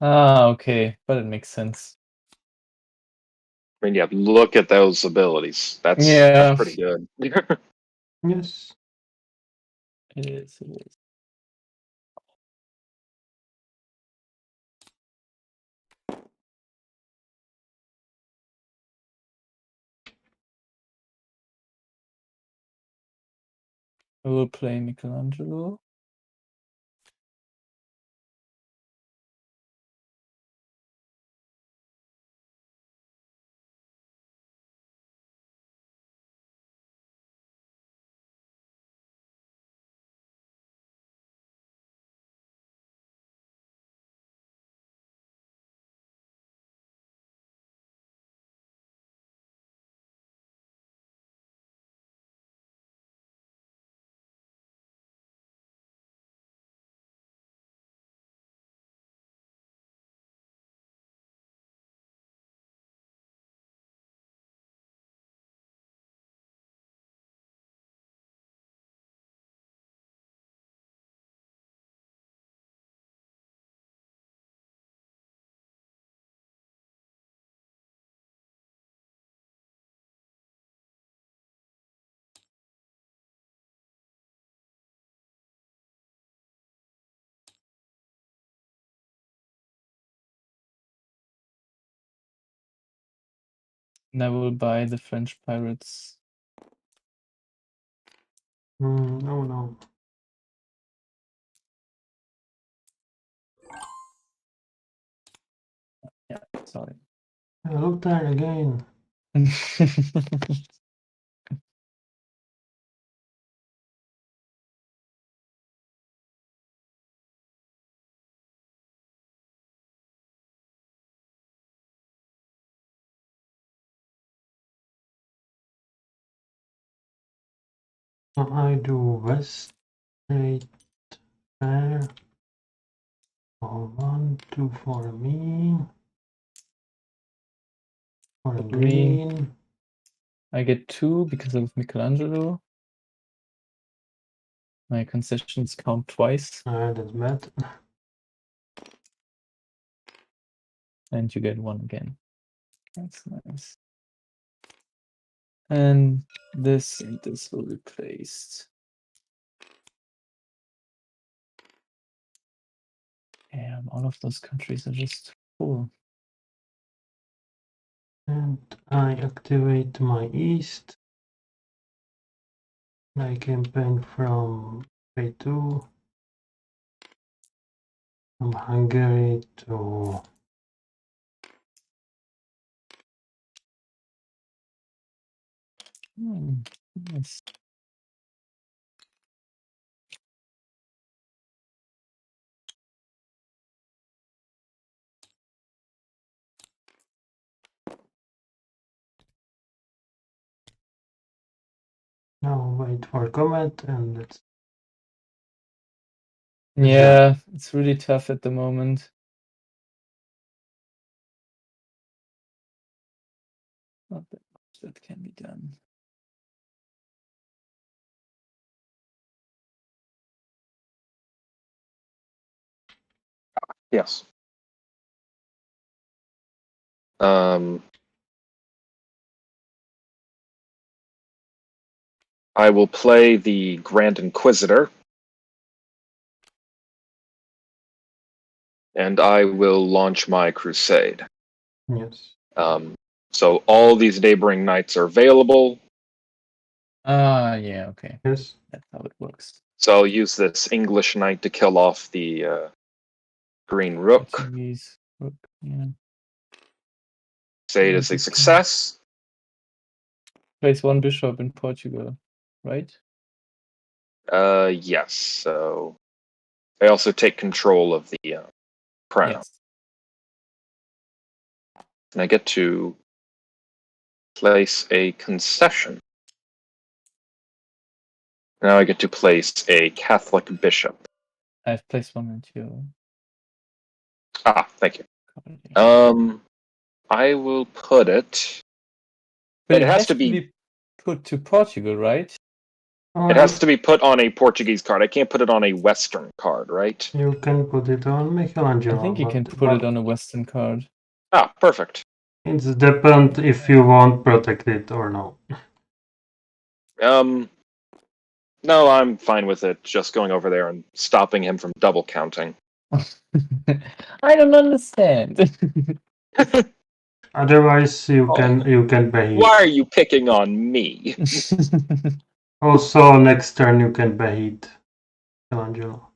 Ah, okay, but it makes sense. I mean, yeah, look at those abilities. That's pretty good. Yes. It is. It is. I will play Michelangelo. And I will buy the French pirates. No, no. Yeah, sorry. I looked there again. I do West State Fair. For 1, 2 for me. For green. I get 2 because of Michelangelo. My concessions count twice. That's bad. And you get 1 again. That's nice. And this will be placed. Damn, all of those countries are just full. And I activate my East. I campaign from Phase 2. From Hungary to Nice. Now wait for comment and let's. Yeah, it's really tough at the moment. Not that much that can be done. Yes. I will play the Grand Inquisitor. And I will launch my crusade. Yes. So all these neighboring knights are available. Yeah, okay. Yes. That's how it works. So I'll use this English knight to kill off the green rook. Portuguese rook, yeah. Say it is a success. Place one bishop in Portugal, right? Yes. So I also take control of the crown. Yes. And I get to place a concession. Now I get to place a Catholic bishop. I've placed one and two. Thank you. I will put it. But it has to be put to Portugal, right? It has to be put on a Portuguese card. I can't put it on a Western card, right? You can put it on Michelangelo. I think you can put it on a Western card. Perfect. It depends if you want protect it or no. No, I'm fine with it. Just going over there and stopping him from double counting. I don't understand. Otherwise, you can beheat. Why are you picking on me? Also, next turn you can beheat Michelangelo.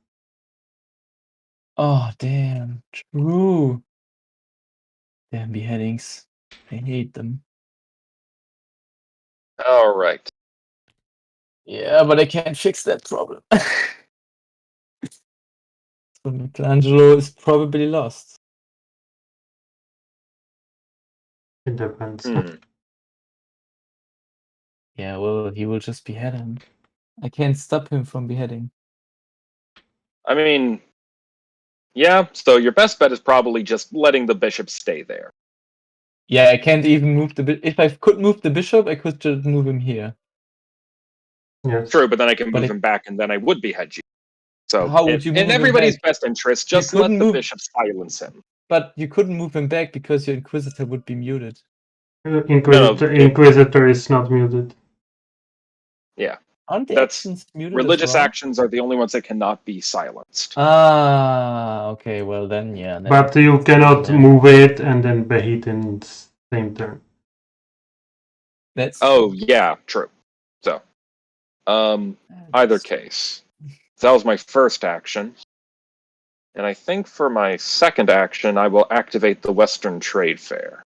Oh, damn. True. Damn beheadings. I hate them. All right. Yeah, but I can't fix that problem. So Michelangelo is probably lost. It depends. Yeah, well, he will just behead him. I can't stop him from beheading. I mean, yeah, so your best bet is probably just letting the bishop stay there. Yeah, I can't even move the bishop. If I could move the bishop, I could just move him here. Yes. True, but then I can move him back and then I would behead you. So, how would you move in everybody's best interest, just let the bishop silence him. But you couldn't move him back because your Inquisitor would be muted. Inquisitor is not muted. Yeah. Aren't the actions muted religious as well? actions are the only ones that cannot be silenced. Okay, well then, yeah. But you cannot move it and then beheat in the same turn. That's true. Yeah, true. So, either case, that was my first action. And I think for my second action, I will activate the Western Trade Fair.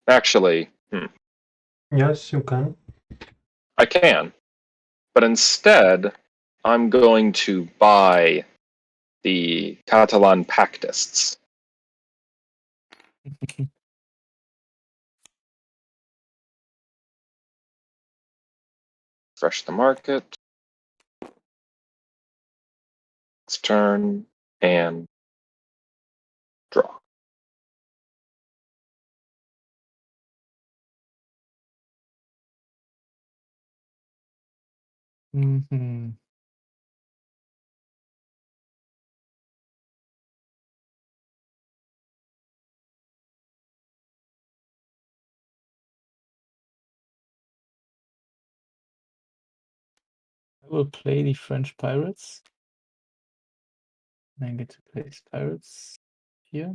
Actually, Yes, you can. I can. But instead, I'm going to buy the Catalan Pactists. Refresh the market. Next turn, and draw. Mm-hmm. I will play the French Pirates. And I get to place Pirates here.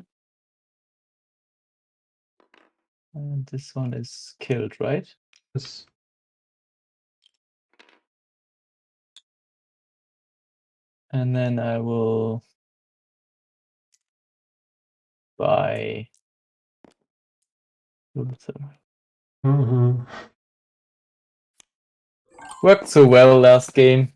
And this one is killed, right? Yes. And then I will buy Luther. Worked so well last game.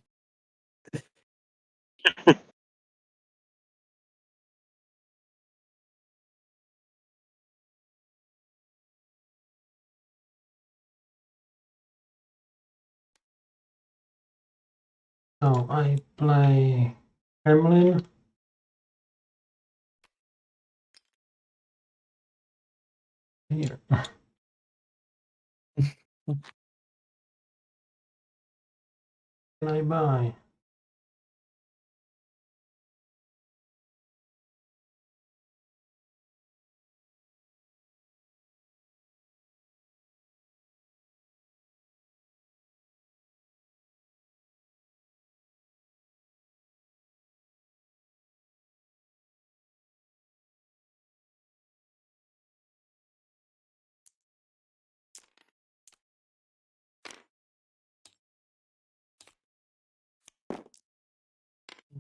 So I play Kremlin. Here. Can I buy?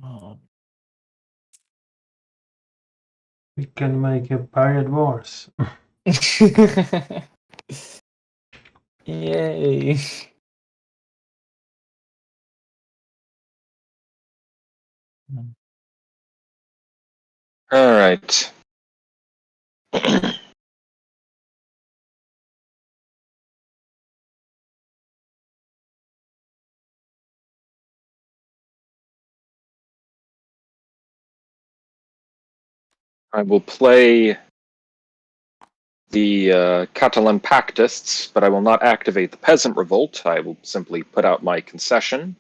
Oh. We can make a period wars. Yay. All right. I will play the Catalan Pactists, but I will not activate the Peasant Revolt. I will simply put out my concession.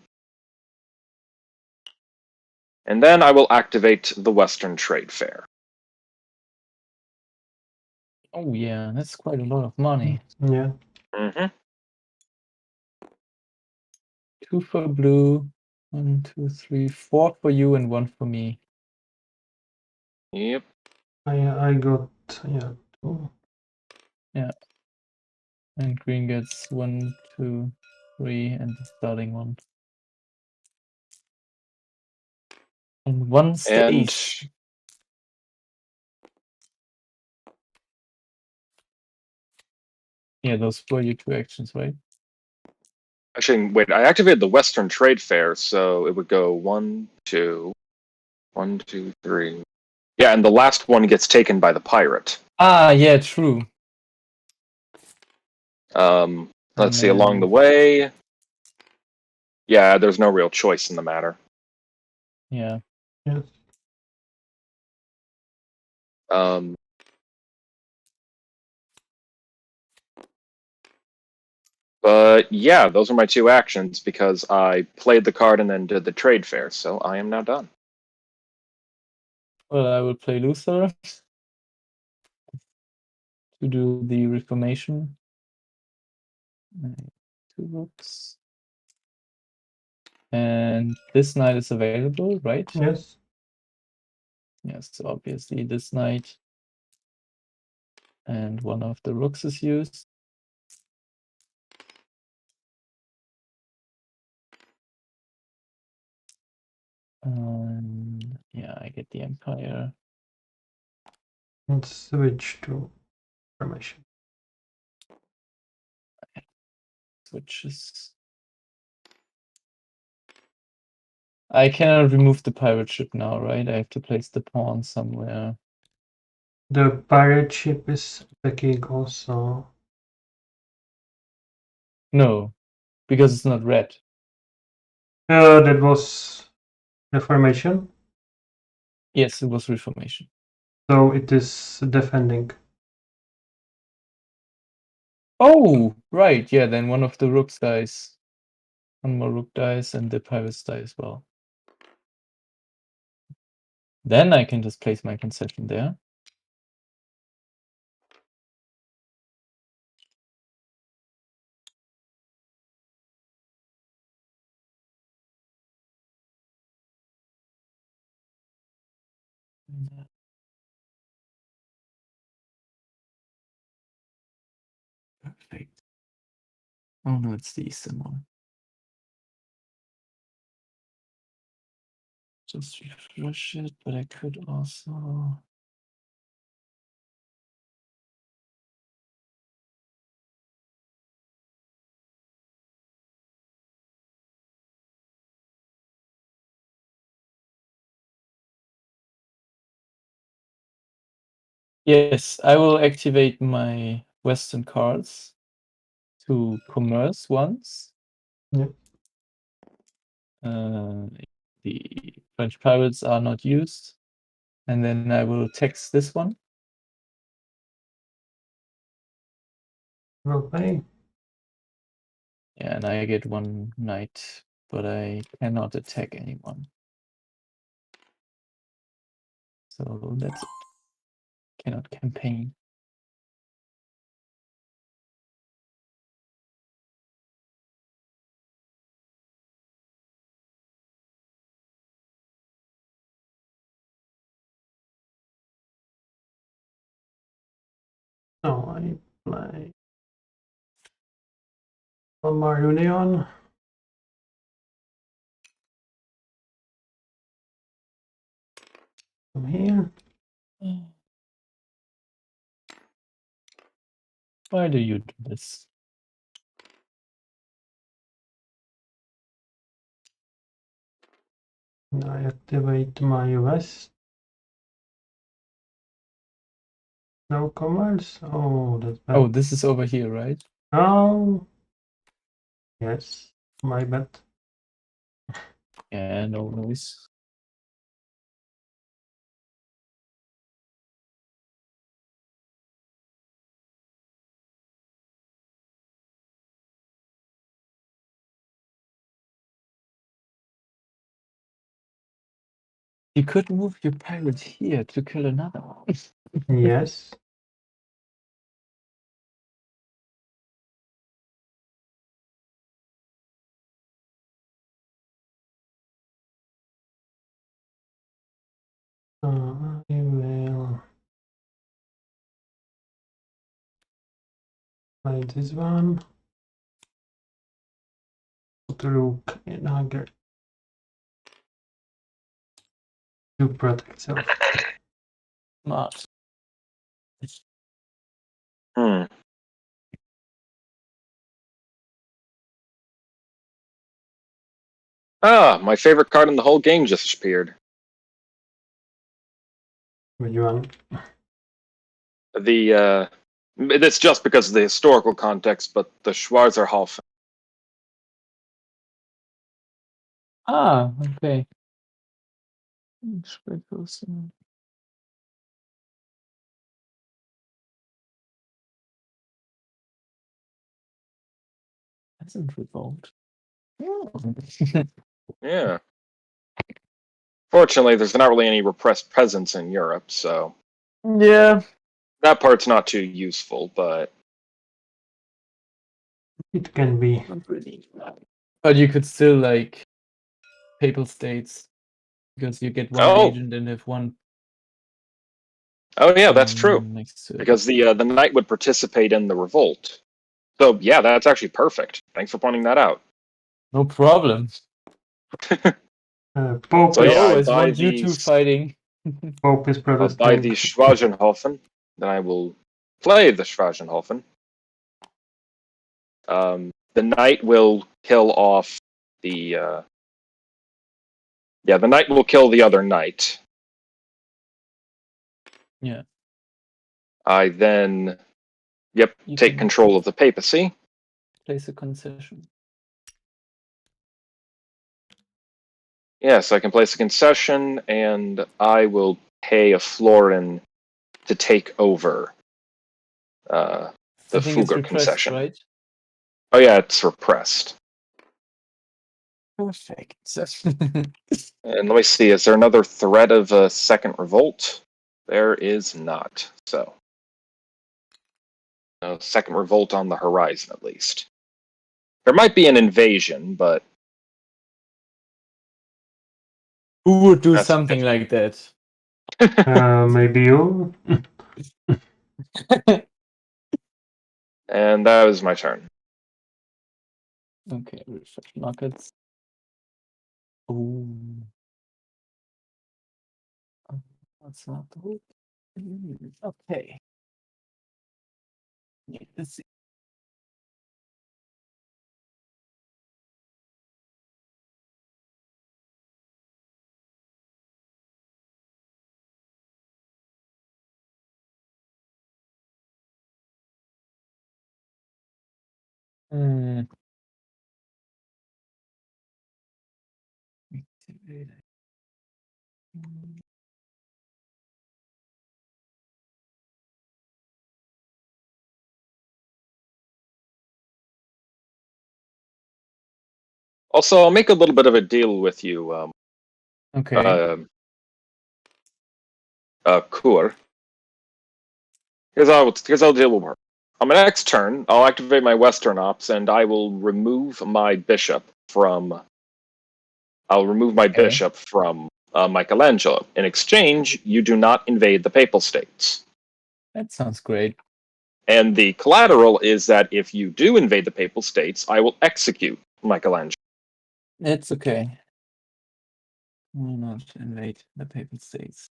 And then I will activate the Western Trade Fair. Oh yeah, that's quite a lot of money. Yeah. Mm-hmm. 2 for blue, 1, 2, 3, 4 for you, and 1 for me. Yep. I got 2. Yeah. And green gets 1, 2, 3, and the starting one. And 1 stays. And yeah, those were your 2 actions, right? actually, wait, I activated the Western Trade Fair, so it would go 1, 2, 1, 2, 3. Yeah, and the last one gets taken by the pirate. Ah, yeah, true. Let's see, along the way. Yeah, there's no real choice in the matter. Yeah. Yes. But yeah, those are my 2 actions because I played the card and then did the trade fair, so I am now done. Well, I will play Luther to do the Reformation. 2 books. And this knight is available, right? Yes. Yes, obviously this knight. And one of the rooks is used. Yeah, I get the Empire. Let's switch to formation. Switches. I cannot remove the pirate ship now, right? I have to place the pawn somewhere. The pirate ship is attacking also. No, because it's not red. That was Reformation. Yes, it was Reformation. So it is defending. Oh, right. Yeah, then one of the rooks dies. One more rook dies and the pirates die as well. Then I can just place my concession there. Perfect. Oh no, it's the eastern one. Just refresh it, but I could also. Yes, I will activate my Western cards to commerce once. Yeah. the French pirates are not used. And then I will text this one. Okay. Yeah, and I get 1 knight, but I cannot attack anyone. So that's it. Cannot campaign. So I play Palmar Union. From here. Why do you do this? I activate my west. No commerce. Oh, that's bad. Oh, this is over here, right? Oh, yes, my bad. Yeah, no noise. You could move your pirate here to kill another one. Yes. I will play this one. Put a rook in Hugger to protect self. Smart. Ah, my favorite card in the whole game just appeared. Which one? That's just because of the historical context, but the Schwarzerhof. Ah, okay. Hasn't revolved. Yeah. Fortunately, there's not really any repressed peasants in Europe, so Yeah. that part's not too useful, but It can be. Not really. But you could still like Papal States because you get one agent and have one. Oh yeah, that's true. Next to it. Because the knight would participate in the revolt. So yeah, that's actually perfect. Thanks for pointing that out. No problem. Pope So I yeah, always want you two fighting. Pope is I'll Protestant. buy the Schwarzerhofen, then I will play the Schwarzerhofen. The knight will kill off the the knight will kill the other knight. Yeah. I then take control of the papacy. Place a concession. Yes, I can place a concession, and I will pay a florin to take over the Fugger concession. Right? Oh yeah, it's repressed. Perfect. And let me see, is there another threat of a second revolt? There is not. So, no second revolt on the horizon, at least. There might be an invasion, but who would do something like that? Maybe you. And that was my turn. Okay, refresh markets. Oh, that's not the hook. Okay. Let's see. Also, I'll make a little bit of a deal with you. Okay. Kur. Here's how the deal will work. On my next turn, I'll activate my Western ops, and I will remove my bishop from. Michelangelo. In exchange, you do not invade the Papal States. That sounds great. And the collateral is that if you do invade the Papal States, I will execute Michelangelo. It's okay. Why not invade the Papal States?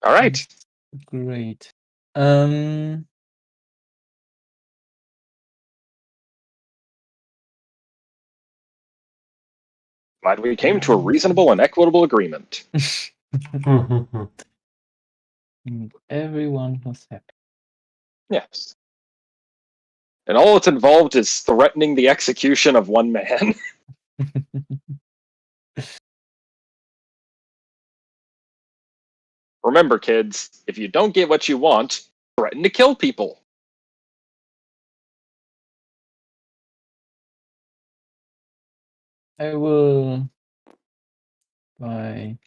All right. That's great. Glad we came to a reasonable and equitable agreement. Everyone was happy. Yes. And all that's involved is threatening the execution of one man. Remember, kids, if you don't get what you want, threaten to kill people. I will buy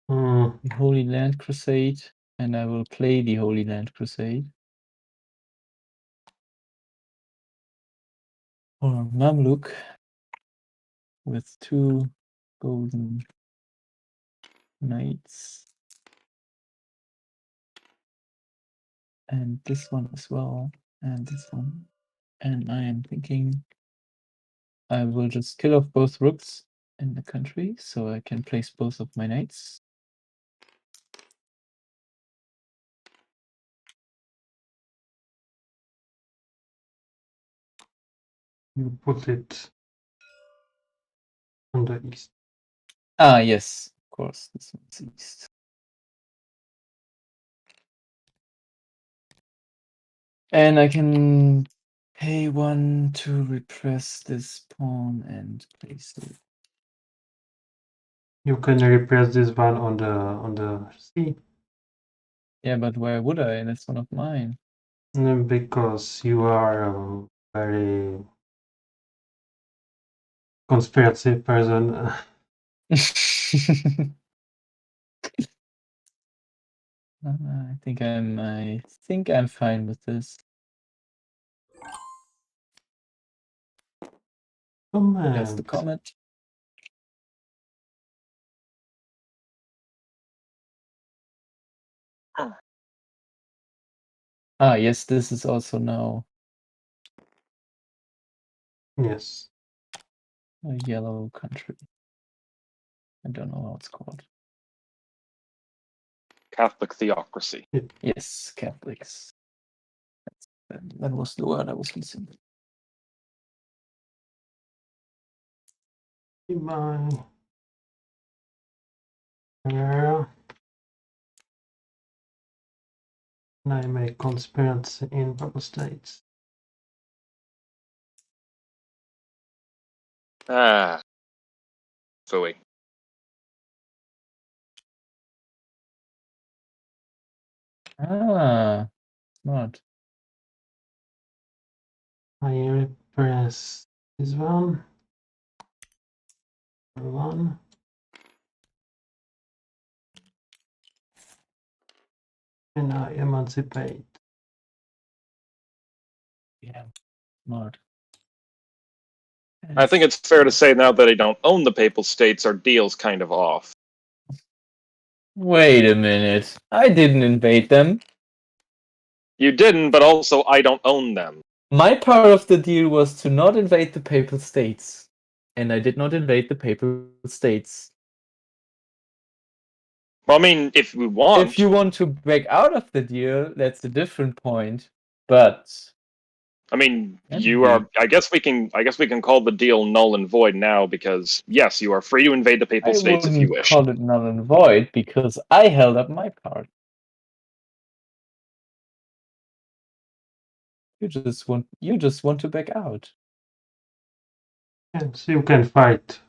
the Holy Land Crusade, and I will play the Holy Land Crusade. Or Mamluk with 2 golden knights. And this one as well, and this one. And I am thinking I will just kill off both rooks in the country, so I can place both of my knights. You put it on the east. Ah, yes, of course, this one's east. And I can pay 1 to repress this pawn and place it. You can repress this one on the sea. Yeah, but where would I? That's one of mine. Because you are a very conspiracy person. I think I'm fine with this. That's the comment. Ah, yes, this is also now. Yes. A yellow country. I don't know how it's called. Catholic theocracy. Yes, Catholics. That was the word I was missing. Bye. Yeah. And I make conspiracy in Papal States. Ah. Phooey. Ah, smart. I repress this one. One. And I emancipate. Yeah, smart. I think it's fair to say now that I don't own the Papal States, our deal's kind of off. Wait a minute. I didn't invade them. You didn't, but also I don't own them. My part of the deal was to not invade the Papal States. And I did not invade the Papal States. Well, I mean, if we want. If you want to back out of the deal, that's a different point. But I mean, you are. I guess we can call the deal null and void now because yes, you are free to invade the Papal States if you wish. I wouldn't call it null and void because I held up my part. You just want to back out. Yes, you can fight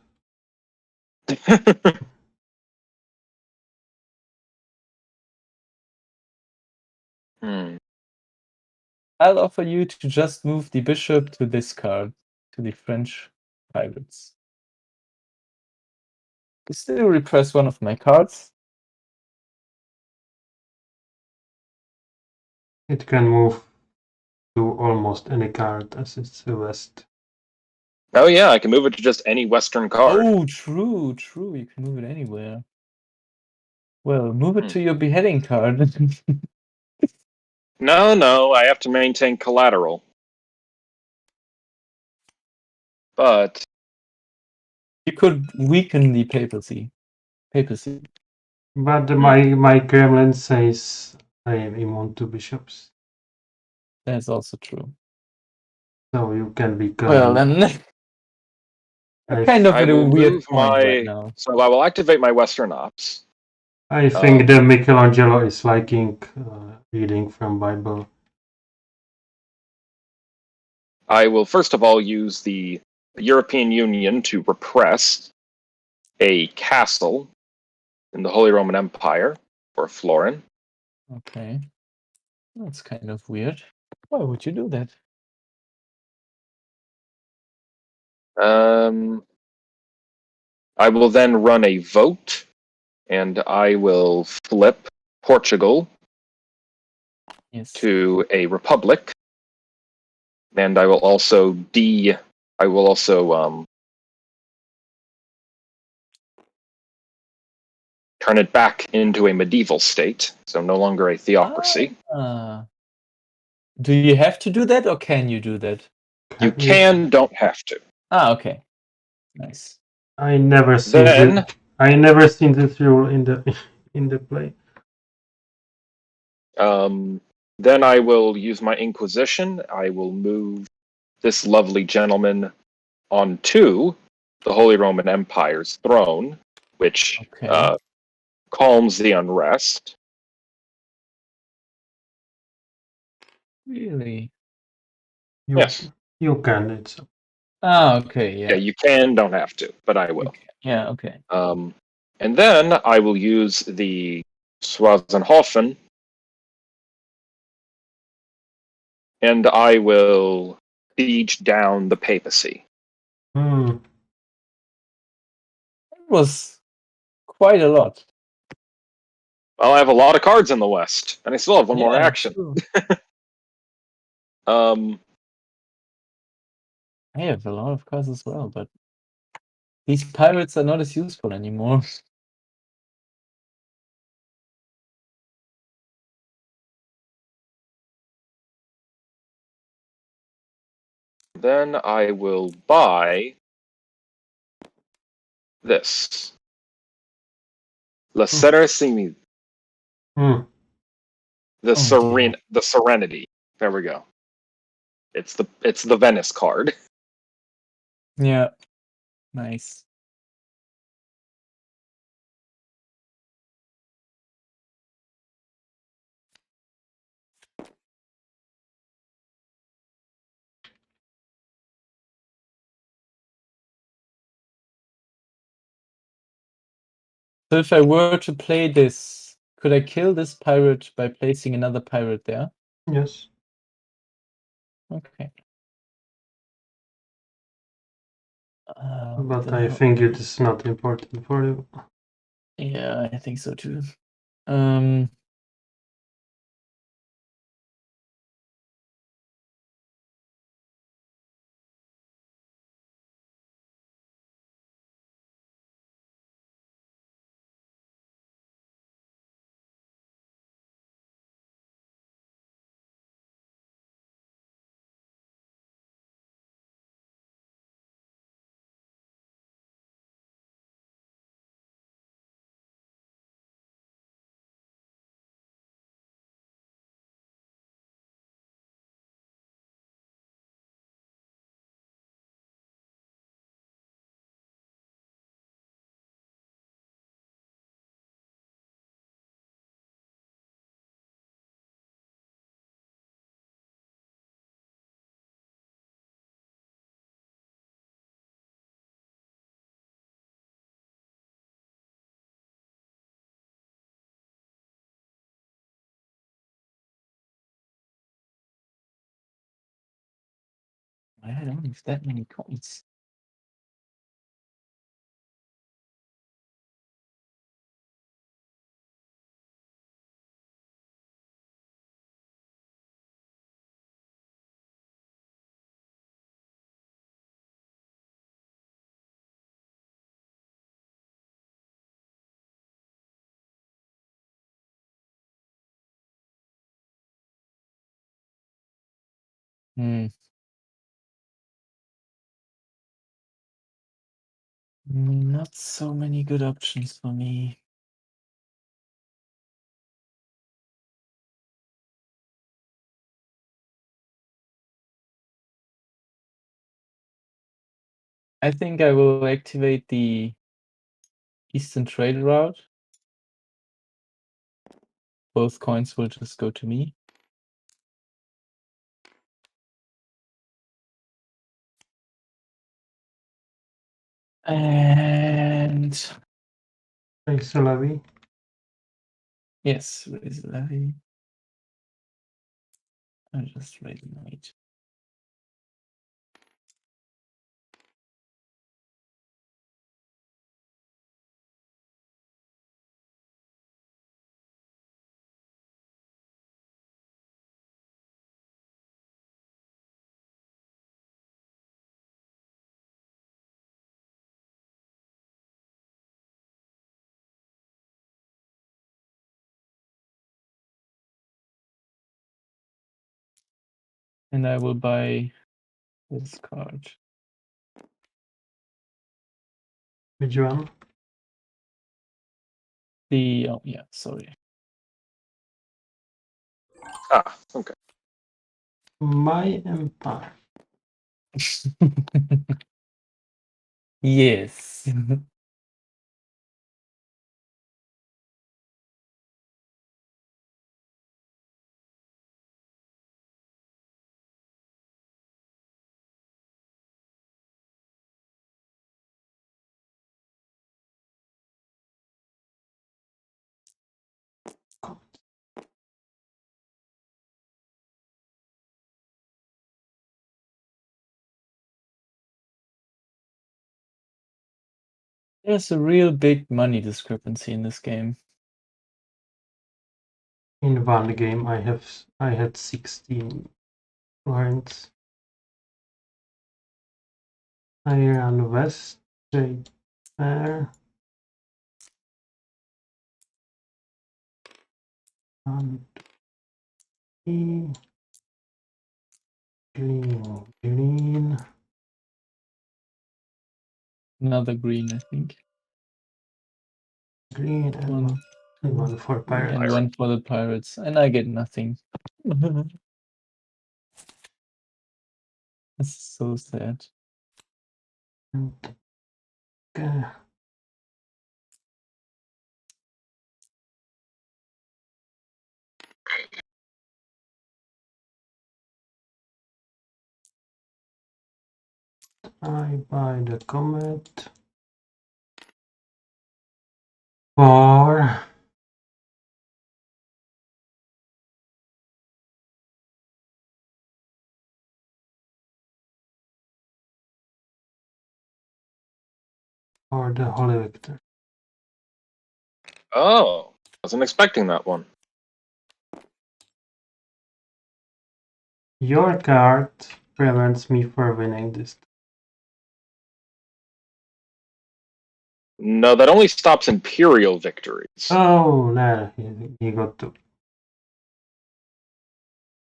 I'll offer you to just move the bishop to this card, to the French pirates. You still repress one of my cards. It can move to almost any card as it's a west. Oh yeah, I can move it to just any Western card. Oh, true. You can move it anywhere. Well, move it to your beheading card. No, I have to maintain collateral. But you could weaken the papacy. But my Kremlin says I am immune to bishops. That's also true. So you can be well, then kind of at a weird point right now. So I will activate my Western Ops. I think that Michelangelo is liking reading from Bible. I will first of all use the European Union to repress a castle in the Holy Roman Empire for Florin. Okay. That's kind of weird. Why would you do that? I will then run a vote, and I will flip Portugal to a republic, and I will also turn it back into a medieval state, so no longer a theocracy. Do you have to do that, or can you do that? You can, don't have to. Okay. Nice. I never seen this rule in the play. Then I will use my Inquisition. I will move this lovely gentleman onto the Holy Roman Empire's throne, which calms the unrest. Really? Yes. You can. It's. Okay. Yeah. Yeah, you can, don't have to, but I will. Yeah. Okay. And then I will use the Schwarzenhofen, and I will siege down the papacy. It was quite a lot. Well, I have a lot of cards in the West, and I still have one more action. I have a lot of cards as well, but these pirates are not as useful anymore. Then I will buy this. La Serenity. The Serenity. There we go. It's the Venice card. Yeah. Nice. So if I were to play this, could I kill this pirate by placing another pirate there? Yes. Okay. But I think it is not important for you. Yeah, I think so too. I don't have that many coins. Not so many good options for me. I think I will activate the Eastern Trade Route. Both coins will just go to me. And raise the levy. yes, raise the levy. I'll just raise the knight. And I will buy this card. Which one? Oh yeah, sorry. Ah, okay. My empire. Yes. There's a real big money discrepancy in this game. In one game, I had 16 points. I ran west, straight there. And green, green. Another green, I think. Green and one for pirates. And one for the pirates. And I get nothing. That's so sad. Okay. I buy the comet for the Holy Victor. Oh, wasn't expecting that one. Your card prevents me from winning this. No, that only stops Imperial victories. Oh no, he got two.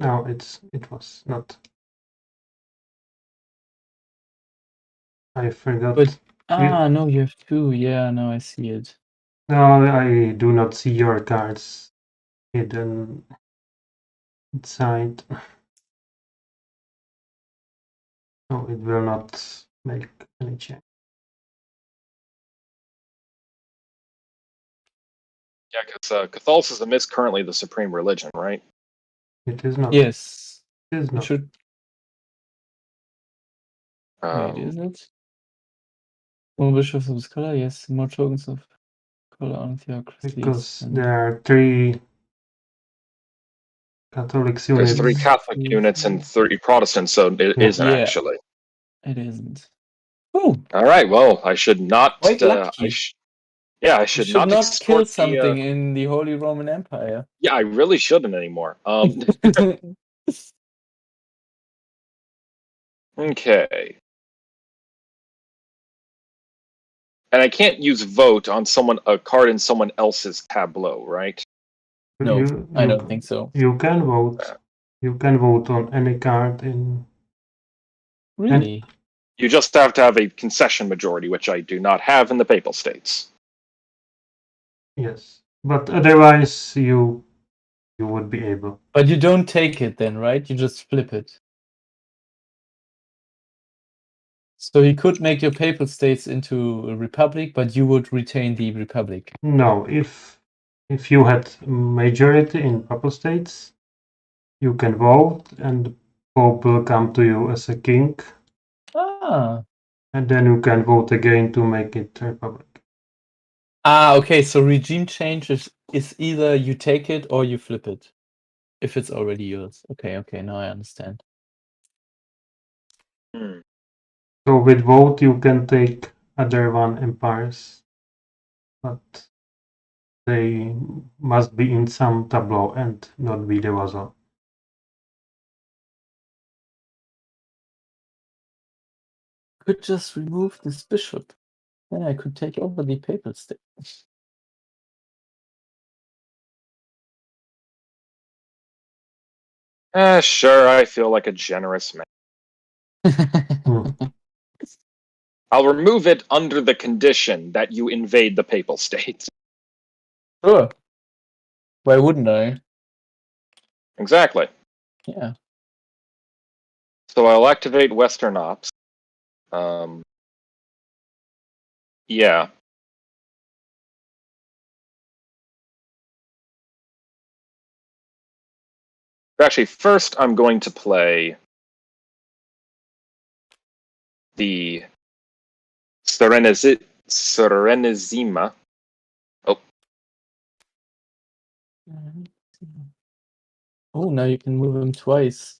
No, it was not. I forgot. But no, you have two. Yeah, now I see it. No, I do not see your cards hidden inside. No, it will not make any change. Yeah, because Catholicism is currently the supreme religion, right? It is not. Yes. It is not. It should. Wait, is it? More bishops of color? Yes, more tokens of color on theocracies. Because there are three Catholic There's units. 3 Catholic units and 30 Protestants, so it isn't actually. It isn't. Ooh. All right. Well, I should not. Quite lucky. I should not kill something in the Holy Roman Empire. Yeah, I really shouldn't anymore. Okay. And I can't use vote on a card in someone else's tableau, right? No, I don't think so. You can vote. You can vote on any card in. Really? You just have to have a concession majority, which I do not have in the Papal States. Yes, but otherwise you would be able. But you don't take it then, right? You just flip it. So he could make your Papal States into a republic, but you would retain the republic. No, if you had majority in Papal States, you can vote, and the Pope will come to you as a king. Ah. And then you can vote again to make it a republic. Ah, okay. So regime change is either you take it or you flip it, if it's already yours. Okay, now I understand. So with vote you can take other one empires, but they must be in some tableau and not be the vassal. Could just remove this bishop. Then I could take over the Papal State. Sure, I feel like a generous man. I'll remove it under the condition that you invade the Papal States. Sure. Why wouldn't I? Exactly. Yeah. So I'll activate Western Ops. Yeah. Actually, first I'm going to play the Serenissima. Oh. Oh, now you can move him twice.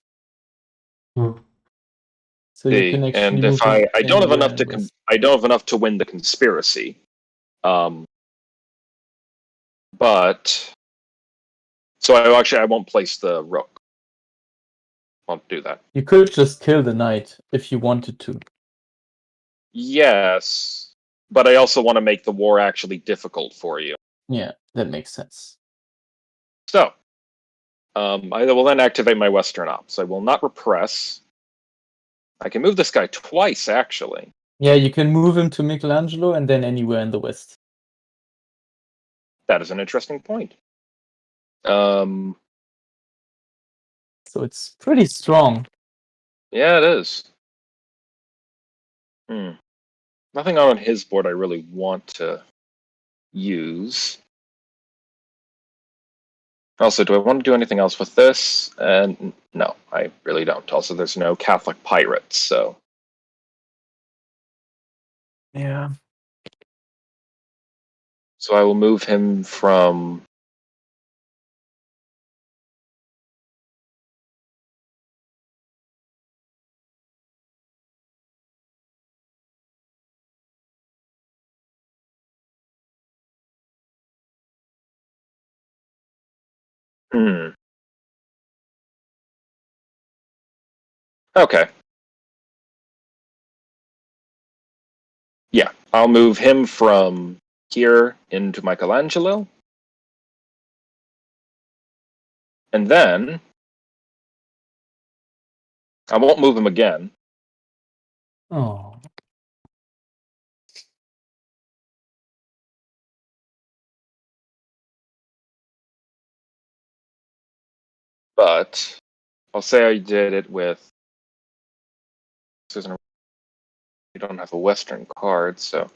So you can actually and if I don't have enough to I don't have enough to win the conspiracy. But so I won't place the rook. Won't do that. You could just kill the knight if you wanted to. Yes, but I also want to make the war actually difficult for you. Yeah, that makes sense. So, I will then activate my Western Ops. I will not repress. I can move this guy twice, actually. Yeah, you can move him to Michelangelo and then anywhere in the West. That is an interesting point. So it's pretty strong. Yeah, it is. Nothing on his board I really want to use. Also, do I want to do anything else with this? And no, I really don't. Also, there's no Catholic pirates, so. Yeah. So I will move him from. Okay. Yeah, I'll move him from here into Michelangelo. And then I won't move him again. Oh. But I'll say I did it with. You don't have a Western card, so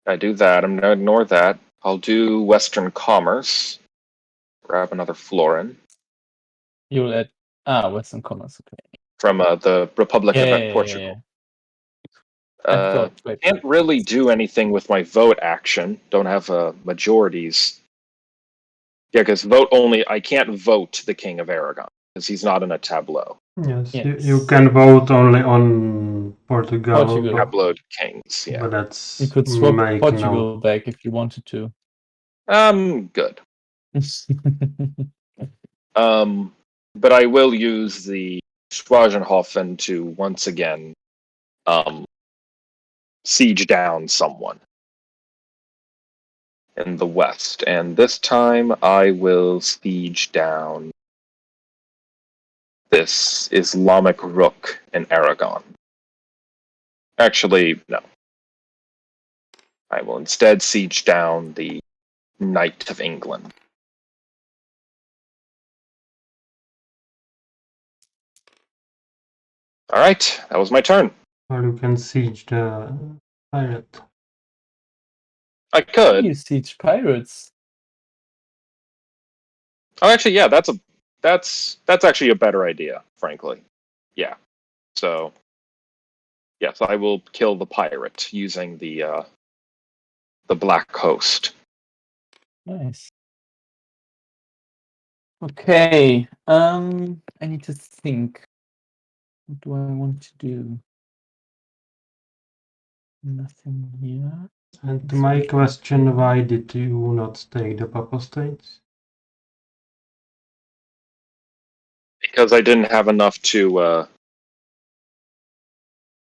I do that. I'm going to ignore that. I'll do Western Commerce. Grab another florin. You'll add Western Commerce, okay. From the Republic of Portugal. Can't really do anything with my vote action. Don't have majorities. Yeah, because vote only. I can't vote the King of Aragon. because he's not in a tableau. Yes, Yes. you can vote only on Portugal. Portugal. Tableau kings, But yeah. that's You could swap make Portugal back if you wanted to. Good. But I will use the Schwagenhofen to once again siege down someone in the west, and this time I will siege down this Islamic rook in Aragon. Actually, no. I will instead siege down the Knight of England. All right, that was my turn. Or you can siege the pirate. I could. You siege pirates. Oh, actually, yeah, that's actually a better idea, frankly. Yeah. So, yes, I will kill the pirate using the Black Host. Nice. Okay. I need to think. What do I want to do? Nothing here. And my question, why did you not take the Papa States? Because I didn't have enough to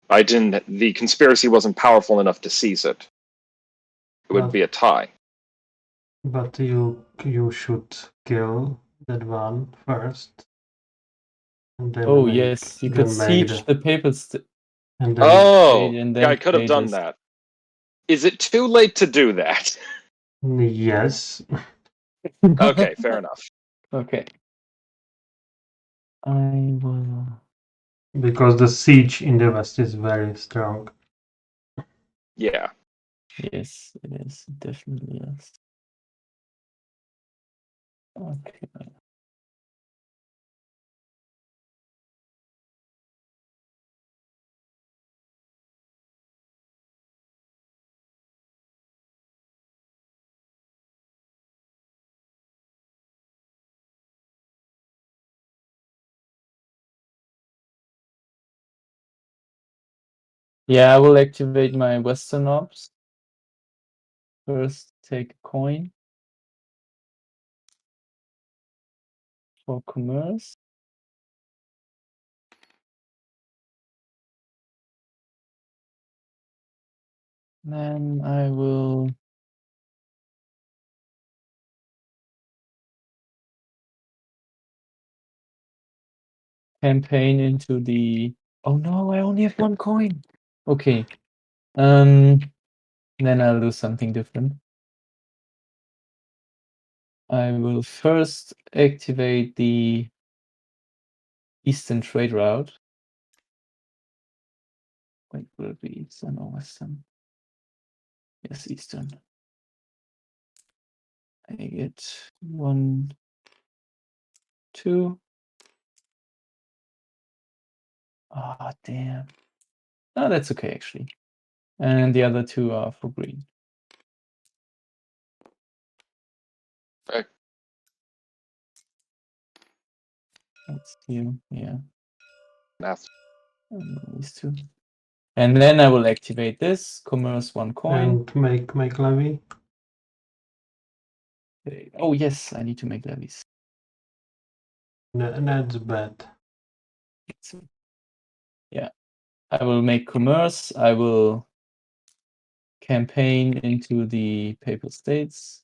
the conspiracy wasn't powerful enough to seize it. It would be a tie. But you should kill that one first. And then yes, you could siege the papal state. And then I could have done that. Is it too late to do that? Yes. Okay, fair enough. Okay. I will. Because the siege in the west is very strong. Yeah. Yes, it is. It definitely is. Okay. Yeah, I will activate my Western ops. First, take a coin for commerce. Then I will campaign into the. Oh no, I only have one coin. Okay. Then I'll do something different. I will first activate the Eastern trade route. Wait, will it be Eastern or Western? Yes, Eastern. I get 1, 2. Ah, damn. Oh, that's okay, actually. And the other 2 are for green. Okay. That's you, yeah. That's And these 2. And then I will activate this, commerce 1 coin. And make levy. Okay. Oh yes, I need to make levies. That's bad. Yeah. I will make commerce. I will campaign into the Papal States.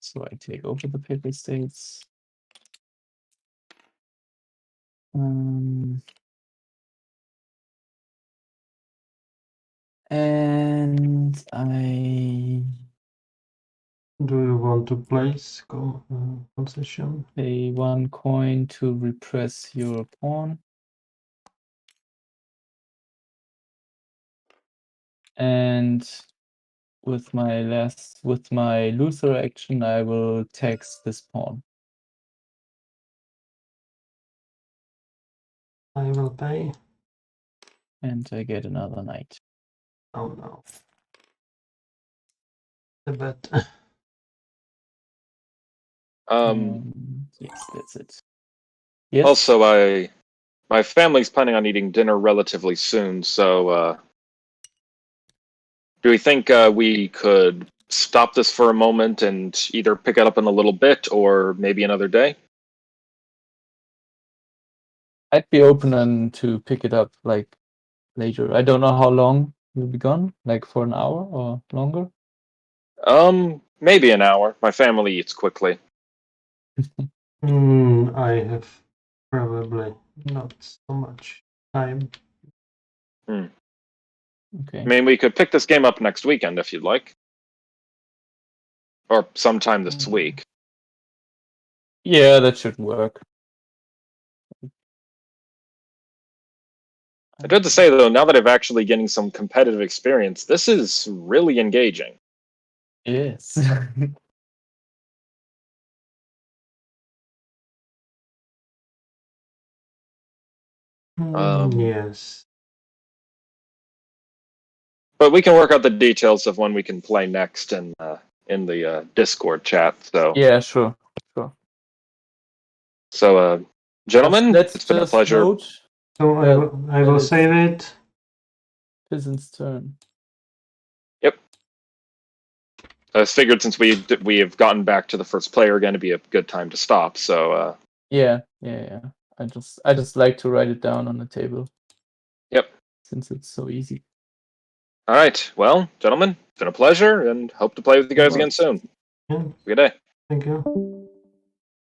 So I take over the Papal States. And I Do you want to place concession? pay 1 coin to repress your pawn. And with my Luther action, I will tax this pawn. I will pay. And I get another knight. Oh no. The bet. Yes, that's it. Yes. Also, my family's planning on eating dinner relatively soon, so do we think we could stop this for a moment and either pick it up in a little bit or maybe another day? I'd be open to pick it up like later. I don't know how long you'll be gone, like for an hour or longer. Maybe an hour. My family eats quickly. I have probably not so much time. Okay. I mean, we could pick this game up next weekend if you'd like. Or sometime this week. Yeah, that should work. I do have to say, though, now that I've actually getting some competitive experience, this is really engaging. Yes. Yes. But we can work out the details of when we can play next in the Discord chat. So yeah, sure. So, gentlemen, Let's it's been a just pleasure. note So I will save it. Pizzan's turn. Yep. I figured since we have gotten back to the first player again, it'd be a good time to stop. So. Yeah. I just like to write it down on the table. Yep. Since it's so easy. All right. Well, gentlemen, it's been a pleasure, and hope to play with you guys again soon. Yeah. Good day. Thank you.